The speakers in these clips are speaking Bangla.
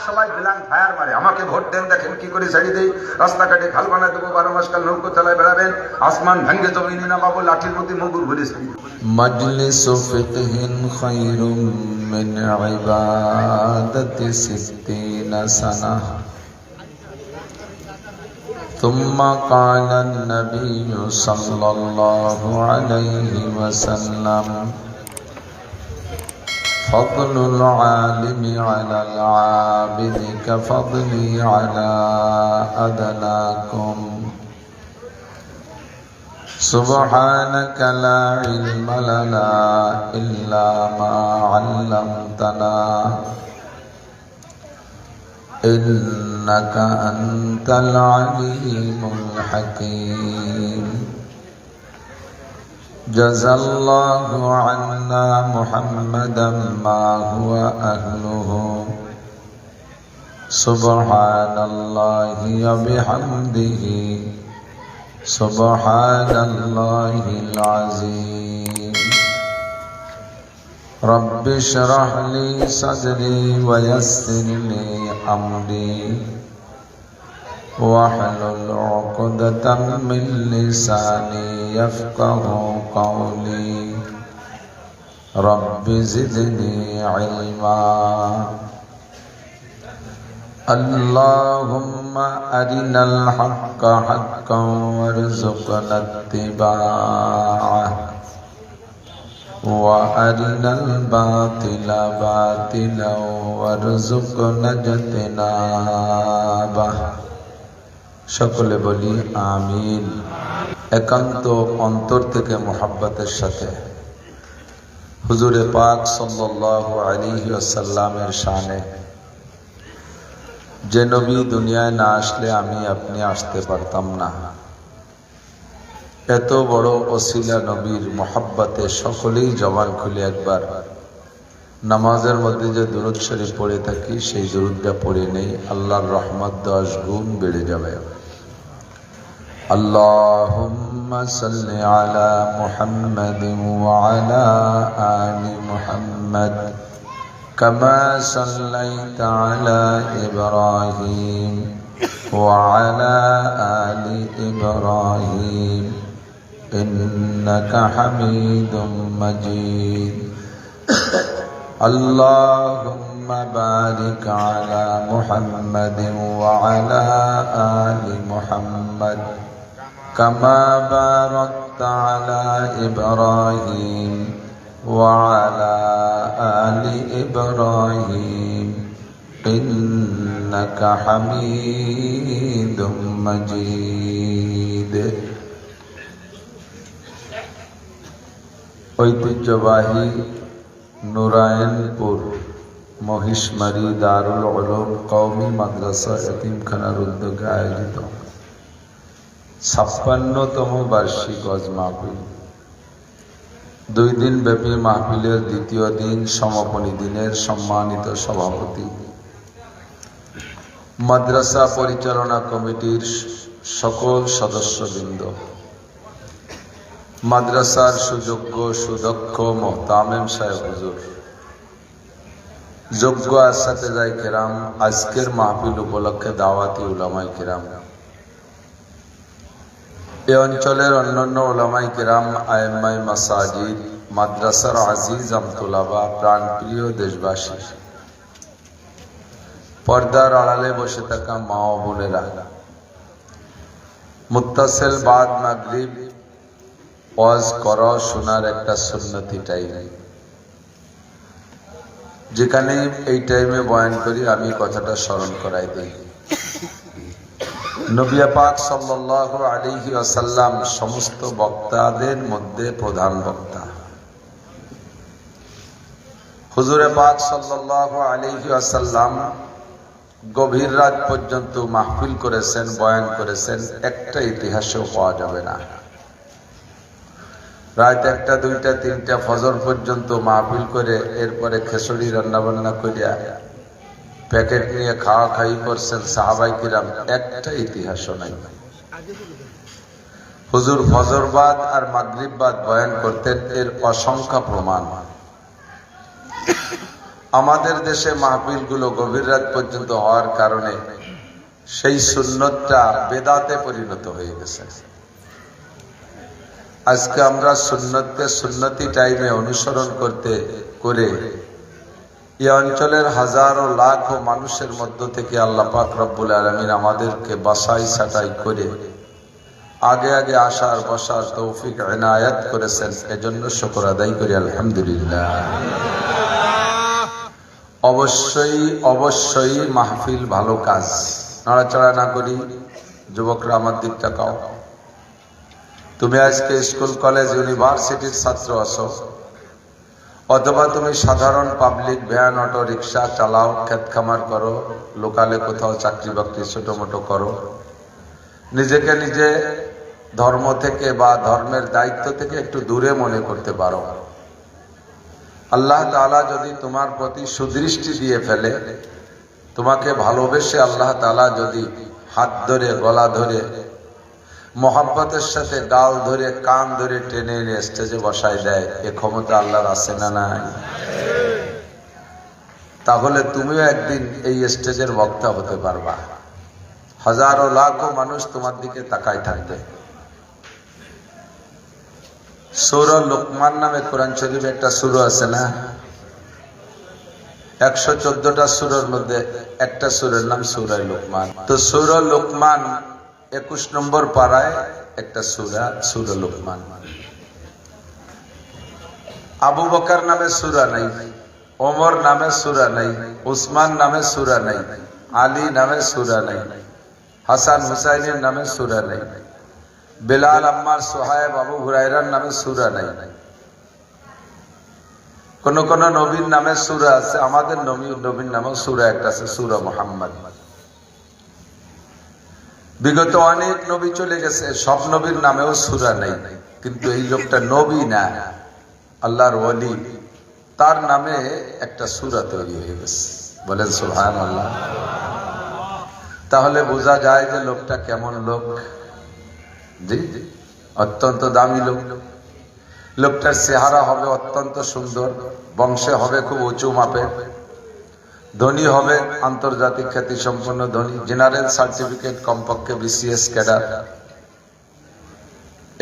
সময় ব্ল্যাঙ্ক ফায়ার মারে, আমাকে ভোট দেন, দেখেন কি করে ছাড়ি দেই, রাস্তাঘাটে খাল বানা দেবো, 12 মাস কাল নৌকো চালায় বেড়াবেন, আসমান ভেঙ্গে জমিনে নামাবো, লাঠির মধ্যে মুগুর ভরে ছাড়ি দেবো। মজলিসু ফিকহিন খায়রুম মিন ইবাদাতি 60 সানাহ। ثم قال النبي صلى الله عليه وسلم: فضل العالم على العابد كفضلي على أدناكم. سبحانك لا علم لنا إلا ما علمتنا إنك أنت العليم الحكيم. جزى الله عنا محمدا ما هو أهله. سبحان الله وبحمده سبحان الله العظيم. رب اشرح لي صدري ويسر لي أمري واحلل عقدة من لساني يفقه قولي. رب زدني علما. اللهم أرنا الحق حقا وارزقنا اتباعه وأرنا الباطل باطلا وارزقنا اجتنابه. সকলে বলি আমিন। একান্ত অন্তর থেকে মোহাব্বতের সাথে হুজুরে পাক সাল্লাল্লাহু আলাইহি ওয়াসাল্লামের শানে, যে নবী দুনিয়ায় না আসলে আমি আপনি আসতে পারতাম না, এত বড় ওসিলা নবীর মোহাব্বতে সকলেই জবান খুলে একবার নামাজের মধ্যে যে দুরূদ শরীফ পড়ে থাকি সেই দুরূদটা পড়ে নেই, আল্লাহর রহমত 10 গুণ বেড়ে যাবে। আল্লাহুম্মা সাল্লি আলা মুহাম্মাদিন ওয়া আলা আলি মুহাম্মাদ কামা সাল্লাইতা আলা ইব্রাহিম ওয়া আলা আলি ইব্রাহিম ইন্নাকা হামিদুম মাজিদ। আল্লাহুম্মা বারিক আলা মুহাম্মাদিন ওয়া আলা আলি মুহাম্মাদ কামা বারাকতা আলা ইব্রাহিম ওয়া আলা আলি ইব্রাহিম ইন্নাকা হামিদুম মাজিদ। ঐতিহ্যবাহী নুরায়নপুর মহিষমারী দারুল উলুম কওমি মাদ্রাসা এতিমখানার উদ্যোগে আয়োজিত 56তম বার্ষিক ওয়াজ মাহফিল। 2 দিন ব্যাপী মাহফিলের দ্বিতীয় দিন সমাপনী দিনের সম্মানিত সভাপতি, মাদ্রাসা পরিচালনা কমিটির সকল সদস্যবৃন্দ, মাদ্রাসার সুযোগ্য সুদক্ষ মোহতামিম সাহেব হুজুর, যোগ্য আসাতেজায়ে কেরাম, আজকের মাহফিল উপলক্ষে দাওয়াতি উলামায়ে কেরাম, এ অঞ্চলের অন্যান্য উলামায়ে কেরাম, আইম্মায়ে মাসাজিদ, মাদ্রাসার আজিজ আমতুলাবা, প্রাণপ্রিয় দেশবাসী, পর্দার আড়ালে বসে থাকা মা ও বোনেরা, মুত্তাসিল বাদ মাগরিব ওয়াজ করা শোনার একটা সুন্নতি টাইম, যেখানে এই টাইমে বয়ান করি আমি কথাটা স্মরণ করাই দিই। নবী পাক সাল্লাল্লাহু আলাইহি ওয়াসাল্লাম সমস্ত বক্তাদের মধ্যে প্রধান বক্তা। হুজুরে পাক সাল্লাল্লাহু আলাইহি ওয়াসাল্লাম গভীর রাত পর্যন্ত মাহফিল করেছেন, বয়ান করেছেন, একটা ইতিহাসও পাওয়া যাবে না। রাত 1টা 2টা 3টা ফজর পর্যন্ত মাহফিল করে এরপরে খেচুড়ি রান্না বান্না করিয়া প্যাকেট নিয়ে খাওয়া খাই করছেন সাহাবায়ে কিরাম, একটা ইতিহাসও নাই। হুজুর ফজর বাদ আর মাগরিব বাদ বয়ান করতেন, এর অসংখ্য প্রমাণ। আমাদের দেশে মাহফিলগুলো গভীর রাত পর্যন্ত হওয়ার কারণে সেই সুন্নতটা বেদাতে পরিণত হয়ে গেছে। আজকে আমরা সুন্নতকে সুন্নতি টাইমে অনুসরণ করে এই অঞ্চলের হাজারো লাখো মানুষের মধ্য থেকে আল্লাহ পাক রব্বুল আলামিন আমাদেরকে বাছাই ছাঁটাই করে আগে আগে আসার বসার তৌফিক ইনায়াত করেছেন। এজন্য শুকর আদায় করি আলহামদুলিল্লাহ। অবশ্যই অবশ্যই মাহফিল ভালো কাজ, নড়াচড়া না করি। যুবকরা আমার দিক তাকাও। তুমি আজকে স্কুল কলেজ ইউনিভার্সিটির ছাত্র আছো, অথবা তুমি সাধারণ পাবলিক ভ্যান অটো রিক্সা চালাও, ক্ষেত খামার করো, লোকালে কোথাও চাকরি বাকরি ছোট মোটো করো, নিজেকে নিজে ধর্ম থেকে বা ধর্মের দায়িত্ব থেকে একটু দূরে মনে করতে পারো। আল্লাহ তাআলা যদি তোমার প্রতি সুদৃষ্টি দিয়ে ফেলে, তোমাকে ভালোবেসে আল্লাহ তাআলা যদি হাত ধরে গলা ধরে মোহাব্বতের সাথে গাল ধরে কান ধরে টেনে এনে স্টেজে বসায় দেয়, এ ক্ষমতা আল্লাহর আছে না নাই? তাহলে তুমিও একদিন এই স্টেজের বক্তা হতে পারবা। হাজারো লাখো মানুষ তোমার দিকে তাকায় থাকবে। সূরা লোকমান নামে কোরআন শরীফে একটা সূরা আছে না? 114টা সূরার মধ্যে একটা সূরার নাম সূরা লোকমান। তো সূরা লোকমান 21 নম্বর পারায় একটা সূরা লোকমান। আবু বকর নামে সূরা নাই, ওমর নামে সূরা নাই, উসমান নামে সূরা নাই, আলী নামে সূরা নাই, হাসান হুসাইনের নামে সূরা নাই, বেলাল আম্মার সোহায়েব আবু হুরায়রার নামে সূরা নাই। কোন কোন নবীর নামে সূরা আছে, আমাদের নবীর নামে সূরা একটা আছে, সূরা মুহাম্মদ। বিগত অনেক নবী চলে গেছে, সব নবীর নামেও সূরা নাই, কিন্তু এই লোকটা নবী না, আল্লাহর ওলি, তার নামে একটা সূরা তৈরি হয়ে গেছে। বলেন সুবহানাল্লাহ। তাহলে বোঝা যায় যে লোকটা কেমন লোক। জি, অত্যন্ত দামি লোক। লোকটার চেহারা হবে অত্যন্ত সুন্দর, বংশে হবে খুব উঁচু মাপের, ধনী হবে আন্তর্জাতিক খ্যাতি সম্পন্ন ধনী, জেনারেল সার্টিফিকেট কমপক্ষে BCS ক্যাডার।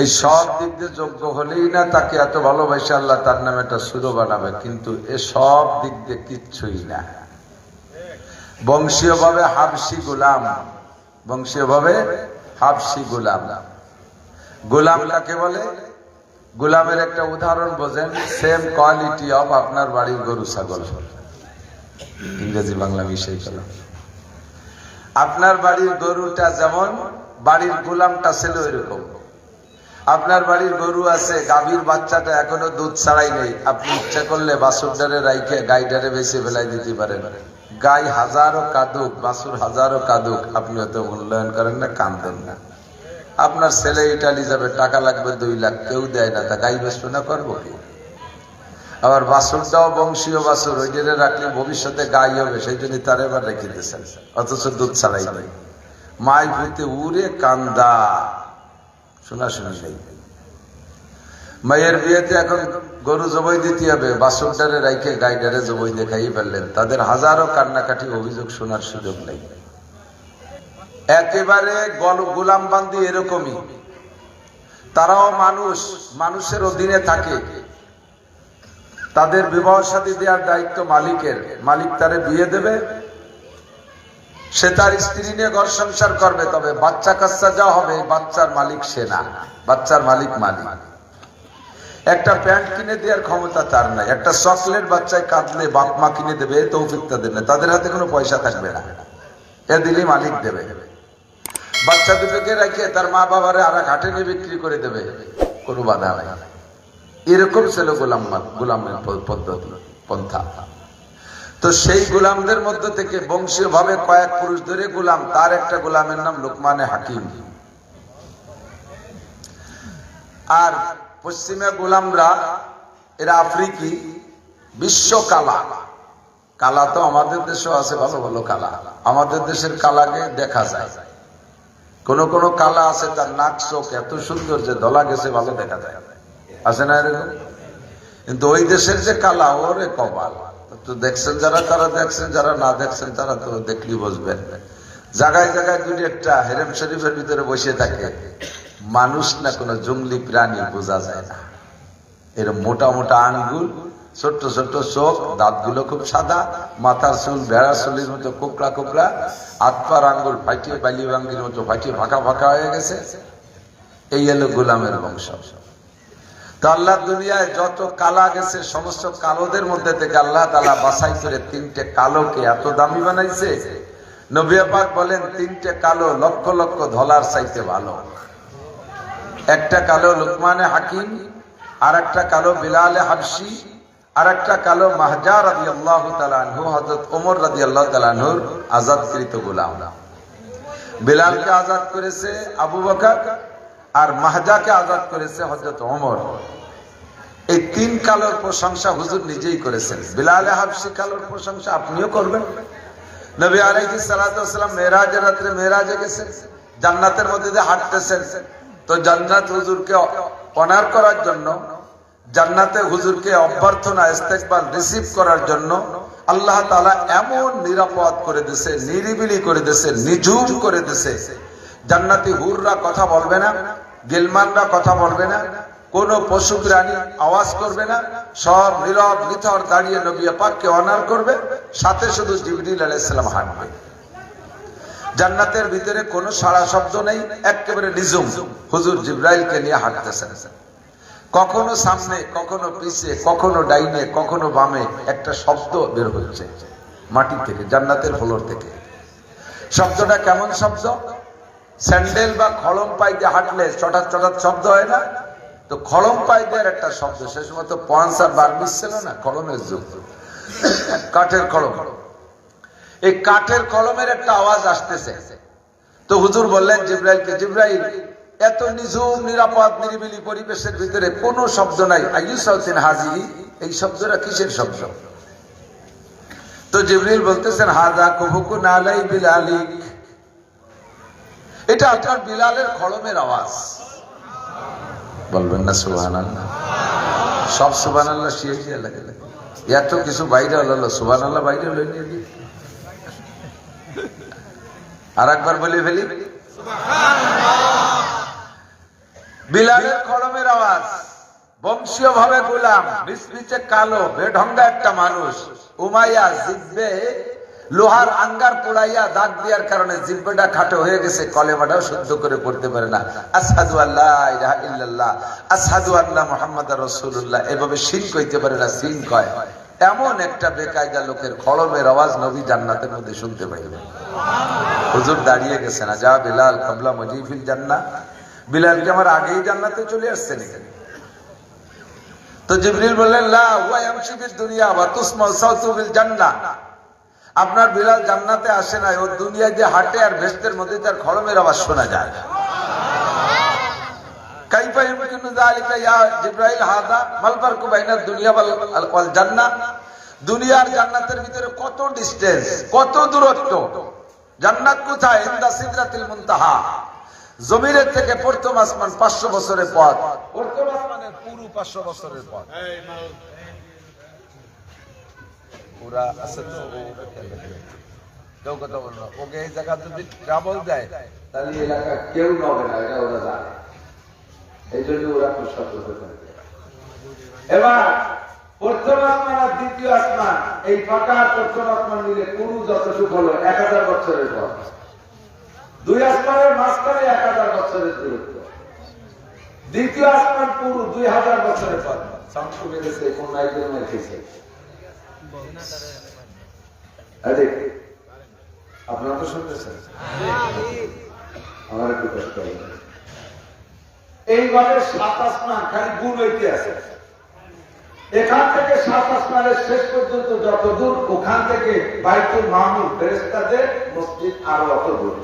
এই সব দিক দিয়ে যোগ্য হলেই না তাকে এত ভালোবাসে আল্লাহ তার নামে একটা সূরা বানাবে, কিন্তু এ সব দিক দিয়ে কিচ্ছুই না। বংশীয়ভাবে হাবশি গোলাম, বংশীয়ভাবে হাবশি গোলাম। গোলাম কাকে বলে? গোলামের একটা উদাহরণ বোঝেন, সেম কোয়ালিটি অফ আপনার বাড়ির গরু ছাগল। ইংরেজি বাংলা মিশাই গেল। আপনার বাড়ির গরুটা যেমন, বাড়ির গোলামটা ছিল এরকম। আপনার বাড়ির গরু আছে, গাভীর বাচ্চাটা এখনো দুধ ছাড়াই নেই, আপনি ইচ্ছা করলে বাছুরটারে রাইখে গাইটারে বেশি ফেলাই দিতে পারেন। গাই হাজারো কাঁদুক, বাছুর হাজারো কাঁদুক, আপনি অত মূল্যায়ন করেন না, কাঁদেন না। আপনার ছেলে ইটালি যাবে, টাকা লাগবে 2 লাখ, কেউ দেয় না, তা গাই বেচবে না, করবো কি? আবার বাছুরটাও বংশীয় বাছুর, ওই জন্য রাখলে ভবিষ্যতে গাই হবে, সেই জন্য তার এবার রেখে দিয়েছেন, অথচ দুধ ছাড়াই নেই। মাই ভূতে উড়ে কান্দা, শোনাশুনি নেই। মায়ের বিয়েতে এখন গরু জবাই দিতে হবে, বাছুরটারে রাইখে গাইডারে জবাই দেখাই ফেললেন। তাদের হাজারো কান্নাকাটি অভিযোগ শোনার সুযোগ নেই। একেবারে গোলামবান্দি এরকমই, তারাও মানুষ, মানুষের অধীনে থাকে। তাদের বিবাহ শাদী দেওয়ার দায়িত্ব মালিকের, মালিক তারে বিয়ে দেবে, সে তার স্ত্রী নিয়ে ঘর সংসার করবে। তবে বাচ্চা কাচ্চা যা হবে, বাচ্চার মালিক সে না, বাচ্চার মালিক মালিক। একটা প্যান্ট কিনে দেওয়ার ক্ষমতা তার নাই, একটা চকলেট বাচ্চায় কাঁদলে বাপ মা কিনে দেবে, এই তৌফিক তাদের নেই, তাদের হাতে কোনো পয়সা থাকবে না, এ দিলে মালিক দেবে। বাচ্চা দুটোকে রেখে তার মা বাবারে আর এক হাটে নিয়ে বিক্রি করে দেবে, কোনো বাধা নাই। এরকম ছিল গোলামের পদ্ধতি, পন্থা। তো সেই গোলামদের মধ্যে থেকে বংশীয় ভাবে কয়েক পুরুষ ধরে গোলাম, তার একটা গোলামের নাম লোকমানে হাকিম। আর পশ্চিমে গোলামরা, এরা আফ্রিকি, বিশ্ব কালা। কালা তো আমাদের দেশেও আছে, ভালো ভালো কালা। আমাদের দেশের কালাকে দেখা যায়, কোন কোন কালা আছে তার নাক চোখ এত সুন্দর যে ধলা গেছে ভালো দেখা যায়, আছে না এরকম? কিন্তু ওই দেশের যে কালা, ওরে কপাল, তো দেখছেন যারা, তারা দেখছেন, যারা না দেখছেন তারা তো দেখলি বুঝবেন। জায়গায় জায়গায় দুই একটা হেরেম শরীফের ভিতরে বসে থাকে, মানুষ না কোনো জঙ্গলি প্রাণী বোঝা যায় না। এরকম মোটা মোটা আঙ্গুল, ছোট্ট ছোট্ট চোখ, দাঁতগুলো খুব সাদা, মাথার চুল ভেড়া চুলের মতো কোকড়া কোকড়া, হাত পার আঙ্গুল ফাটিয়ে বালি ভাঙ্গির মতো ফাটিয়ে ফাঁকা ফাঁকা হয়ে গেছে। এই হলো গোলামের বংশ। তো আল্লাহ দুনিয়ায় যত কালা গেছে, সমস্ত কালোদের মধ্যে থেকে আল্লাহ তাআলা বাছাই করে তিনটে কালোকে এত দামি বানাইছে। নবী পাক বলেন, তিনটে কালো লক্ষ লক্ষ ধলার চাইতে ভালো। একটা কালো লুকমানে হাকিম, আর একটা কালো বিলালে হাবশি, আর একটা কালো মাহজা রাদিয়াল্লাহু তাআলা আনহু, হযরত ওমর রাদিয়াল্লাহু তাআলা আনহুর আজাদকৃত গোলাম। বিলালকে আজাদ করেছে আবু বকর, আর মাহজাকে আজাদ করেছে হযরত ওমর। এই তিন কালোর প্রশংসা হুজুর নিজেই করেছেন। বিলালে হাবশি কালোর প্রশংসা আপনিও করবেন। নবী আলাইহিস সালাতু ওয়াস সালাম মেরাজের রাতে মেরাজে গেছেন, জান্নাতের মধ্যে দিয়ে হাঁটতেছেন। তো জান্নাত হুজুরকে অনার করার জন্য, জান্নাতে হুজুরকে অভ্যর্থনা ইস্তেকবাল রিসিভ করার জন্য আল্লাহ তাআলা এমন নিরাপদ করে দিয়েছে, নিরিবিলি করে দিয়েছে, নিঝুম করে দিয়েছে। জান্নাতি হুররা কথা বলবে না, গিলমানরা কথা বলবে না, কোন পশু প্রাণী আওয়াজ করবে না, সব নীরব নিথর দাঁড়িয়ে নবী পাককে অনার করবে, সাথে শুধু জিবরিল আলাইহিস সালাম হাঁটবে। জান্নাতের ভিতরে কোনো সাড়া শব্দ নেই, একেবারে নিঝুম। হুজুর জিবরাইলকে নিয়ে হাঁটতেছেন। কখনো সামনে, কখনো পিছে, কখনো ডাইনে, কখনো বামে একটা শব্দ বের হচ্ছে মাটি থেকে, জান্নাতের ফ্লোর থেকে। শব্দটা কেমন শব্দ? স্যান্ডেল বা খড়ম পাই দিয়ে হাঁটলে চটাৎ চটাৎ শব্দ হয় না? তো খড়ম পাই দেওয়ার একটা শব্দ। সে সময় তো পঞ্চ আর বার্মিস ছিল না, খড়মের যুগ, কাঠের খড়ম। এই কাঠের কলমের একটা আওয়াজ আসতেছে। তো হুজুর বললেন জিবরাইলকে, জিবরাইল, এত নিঝুম নিরাপদ নিরিবিলি পরিবেশের ভিতরে কোনো শব্দ নাই, আইয়ু সাউতিন হাজিরি, এই শব্দটা কিসের শব্দ? তো জিবরিল বলতেছেন, হাযা কুবুকুন আলাই বিলালিক, এটা আপনার বিলালের খড়মের আওয়াজ। বলবেন না সুবহানাল্লাহ? সব সুবহানাল্লাহ শিয়ে লাগে, এত কিছু বাইরে হলো, সুবহানাল্লাহ বাইরে হলো। আর একবার বলে ফেলি, বিলালের খড়মের আওয়াজ। বংশীয় ভাবে গোলাম, মিচমিচে কালো, বেঢঙ্গা একটা মানুষ। উমাইয়া জিব্বে লোহার আঙ্গার পোড়াইয়া দাগ দেওয়ার কারণে জিব্বেটা খাটো হয়ে গেছে, কলেমাটাও শুদ্ধ করে পড়তে পারে না। আশহাদু আল্লা ইলাহা ইল্লাল্লাহ, আশহাদু আন্না মুহাম্মাদার রাসূলুল্লাহ, এভাবে শিন কইতে পারে না, সিন কয়। এমন একটা বেকায়দা লোকের খড়মের আওয়াজ নবী জান্নাতের মধ্যে শুনতে পাইলেন। হুজুর দাঁড়িয়ে গেছেন, যা বিলাল কাবলা মজিফিল জান্নাহ, বিলাল কি আমার আগেই জান্নাতে চলে আসছে নাকি? তো জিবরিল বললেন, লা ওয়া ইয়ামশি ফিদ দুনিয়া ওয়া তুসমা সাউতু ফিল জান্নাহ, আপনার বিলাল জান্নাতে আসে না, ও দুনিয়ায় যে হাঁটে আর ভেস্তের মধ্যে তার খড়মের আওয়াজ শোনা যায়। কাইফা ইউমকিনু যালিকা ইয়া জিবরাইল, হাযা মাল ফারকু বাইনাদ দুনিয়া ওয়াল জান্নাহ, দুনিয়া আর জান্নাতের ভিতরে কত ডিসটেন্স, কত দূরত্ব? জান্নাত কোথায়? ইনদা সিদরাতিল মুনতাহা, জমিনের থেকে প্রথম আসমান 500 বছরের পথ, প্রথম আসমানের পুরো 500 বছরের পথ। পুরা আছে তো, কেউ কথা বলল, ওকে এই জায়গা যদি ট্রাবল দেয় তাহলে এলাকা কেউ নবে না, এটা ওরা জানে, এই জন্য ওরা খুব সতর্ক থাকে। এবার প্রথম আসমান আর দ্বিতীয় আসমান, এই ফাঁকা প্রথম আসমান মিলে পুরো যতটুকু হলো 1000 বছরের পথ। দুই আসমানের মাঝখানে 1000 বছরের দূরত্ব। দ্বিতীয় আসমান পুরো 2000 বছরের পথ। সাউন্ড কমে গেছে, কোন নাইজের মেরে খেয়েছে। আপনারা তো শুনতেছেন, আমার একটু কষ্ট হবে। এইভাবে 7 আসমান খালি গুণ হইতে আছে। এখান থেকে 7 আসমানের শেষ পর্যন্ত যত দূর, ওখান থেকে বাইতুল মামুর ফেরেশতাদের মসজিদ আরো অত দূর।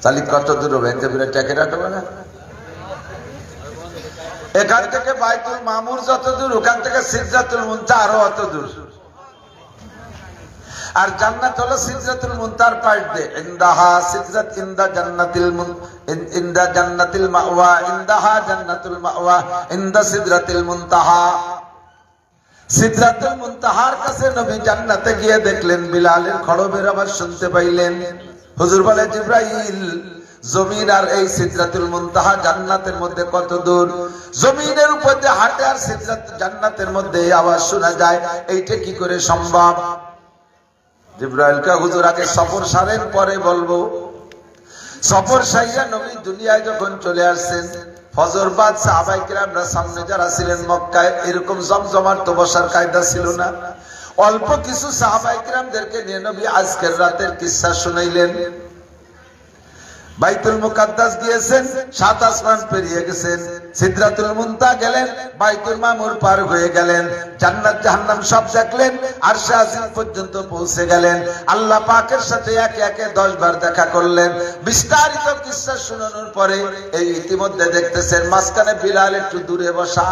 তাহলে কত দূর হবে? এতে বিরাট ট্যাকে রাখবে না? এখান থেকে বাইতুল মামুর যত দূর, ওখান থেকে সিদরাতুল মুনতাহা আরো অত দূর। আর জান্নাত হলো সিদরাতুল মুনতাহার পাশ দিয়ে। ইনদাহা সিদরাত, ইনদা জান্নাতিল ইনদা জান্নাতিল মাওয়া, ইনদাহা জান্নাতুল মাওয়া, ইনদা সিদরাতিল মুনতাহা। সিদরাতুল মুনতাহার কাছে নবী জান্নাতে গিয়ে দেখলেন বিলালের খড়বের আওয়াজ শুনতে পাইলেন। হুজুর বলে, জিবরাইল, জমিন আর এই সিদরাতুল মুনতাহা জান্নাতের মধ্যে কত দূর? জমিনের উপর দিয়ে হাঁটে আর সিদরাত জান্নাতের মধ্যে এই আওয়াজ শোনা যায়, এইটা কি করে সম্ভব? জিবরাইল কে, হুজুর আগে সফর সারেন, পরে বলবো। সফর সাইরা নবী দুনিয়ায় যখন চলে আসছেন, ফজর বাদ সাহাবায়ে কিরামরা সামনে যারা ছিলেন মক্কায়, এরকম জমজমার তো বসার কায়দা ছিল না। অল্প কিছু সাহাবায়ে কিরামদেরকে নিয়ে নবী আজকের রাতের কিসসা শুনাইলেন। বাইতুল মুকাদ্দাস গিয়েছেন, 7 আসমান পেরিয়ে গেছেন, সিদরাতুল মুনতাহা গেলেন, বাইতুল মামুর পার হয়ে গেলেন, জান্নাত জাহান্নাম সব দেখলেন, আরশে আজিম পর্যন্ত পৌঁছে গেলেন। আল্লাহ পাকের সাথে একে একে 10 বার দেখা করলেন। বিস্তারিত কিসসা শোনানোর পরে এই ইতিমধ্যে দেখতেছেন মাঝখানে বিলাল একটু দূরে বসা।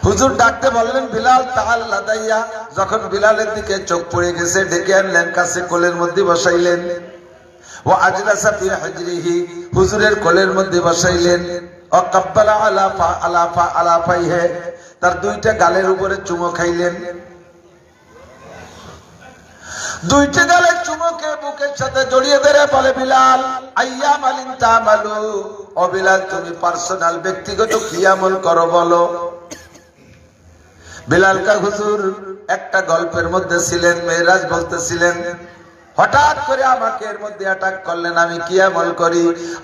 হুজুর ডাকতে বললেন, বিলাল তাআল লাদাইয়া। যখন বিলালের দিকে চোখ পড়ে গেছে, ডেকে আনলেন, কাছে কোলের মধ্যে বসাইলেন। ওয়া আজলাসা ফি হিজরিহি, হুজুরের কোলের মধ্যে বসাইলেন। ওয়া কাব্বালা আলা ফাইহি, তার 2টা গালের উপরে চুমো খাইলেন। 2টা গালের চুমোকে বুকের সাথে জড়িয়ে ধরে বলে, বিলাল, আইয়ামালিন তামালু, ও বিলাল, তুমি পার্সোনাল ব্যক্তিগত কি আমল করো বলো। বিলাল কা, হুজুর একটা গল্পের মধ্যে ছিলেন, মেরাজ বলতেছিলেন, হঠাৎ করে আমাকে এর মধ্যে অ্যাটাক করলেন, আমি কি আমল করি?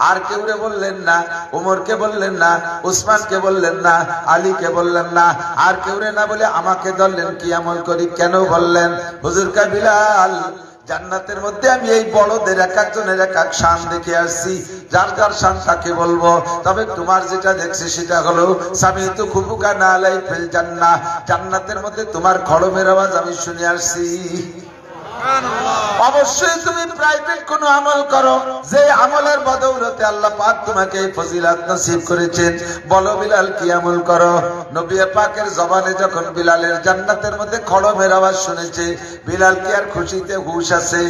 আর কেউরে বললেন না, উমরকে বললেন না, উসমানকে বললেন না, আলীকে বললেন না, আর কেউরে না বলে আমাকে ধরলেন কি আমল করি। কেন বললেন? হুজুর কা, বিলাল, জান্নাতের মধ্যে আমি এই বড়দের এক একজনের এক এক শান দেখে আসছি, যার যার শান তাকে বলবো। তবে তোমার যেটা দেখছি সেটা হলো, সামিতু খুবুকা না আলাই ফিল জান্নাহ, জান্নাতের মধ্যে তোমার খড়মের আওয়াজ আমি শুনে আসছি। অবশ্যই তুমি প্রাইভেট কোন আমল করো, যে আমলের বদৌলতে আল্লাহ পাক তোমাকে এই ফজিলত নসিব করেছেন। বলো বিলাল, কি আমল করো? নবী পাকের জবানে যখন বিলালের জান্নাতের মধ্যে খড়মের আওয়াজ শুনেছে, বিলাল কি আর খুশিতে হুঁশ আছে?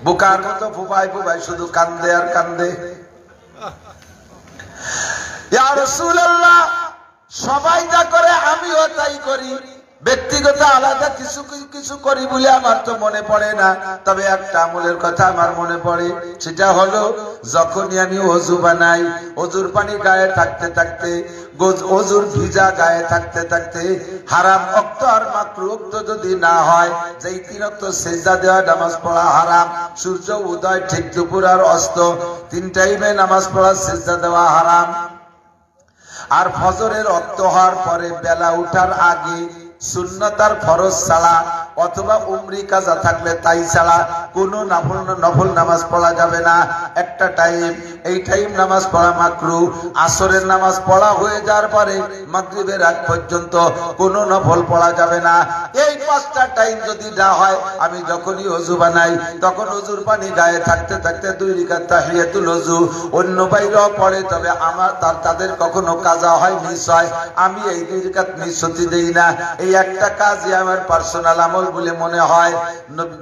বোকার মতো ফুফাই ফুফাই শুধু কান্দে আর কান্দে। ইয়া রাসূলুল্লাহ, সবাই যা করে আমিও তাই করি, ব্যক্তিগত আলাদা কিছু কিছু করি বলে আমার তো মনে পড়ে না। তবে একটা আমলের কথা আমার মনে পড়ে, সেটা হলো যখনই আমি ওযু বানাই, ওযুর পানি গায়ে থাকতে থাকতে, ওযুর ভিজা গায়ে থাকতে থাকতে হারাম ওয়াক্ত আর মাকরুহ ওয়াক্ত যদি না হয়, যেই 3 ওয়াক্ত সিজদা দেওয়া নামাজ পড়া হারাম, সূর্য উদয় ঠিক দুপুর আর অস্ত 3 টাইমে নামাজ পড়া সিজদা দেওয়া হারাম। আর ফজরের ওয়াক্ত হওয়ার পরে বেলা উঠার আগে সুন্নাত আর ফরজ ছাড়া অথবা উমরি কাজা থাকলে তাই ছাড়া কোনো নফল নামাজ পড়া যাবে না। একটা টাইম, এই টাইম নামাজ পড়া মাকরুহ। আসরের নামাজ পড়া হয়ে যাওয়ার পরে মাগরিবের আগ পর্যন্ত কোনো নফল পড়া যাবে না। এই 5টা টাইম যদি না হয়, আমি যখনই ওযু বানাই তখন ওযুর পানি গায়ে থাকতে থাকতে 2 রাকাত তাহিয়াতুল ওযু অন্য বাইরেও পড়ে, তবে আমার তাদের কখনো কাজা হয়, মিস হয়, আমি এই 2 রাকাত মিস হতে দেই না। এই একটা কাজই আমার পার্সোনাল আমল বলে মনে হয়।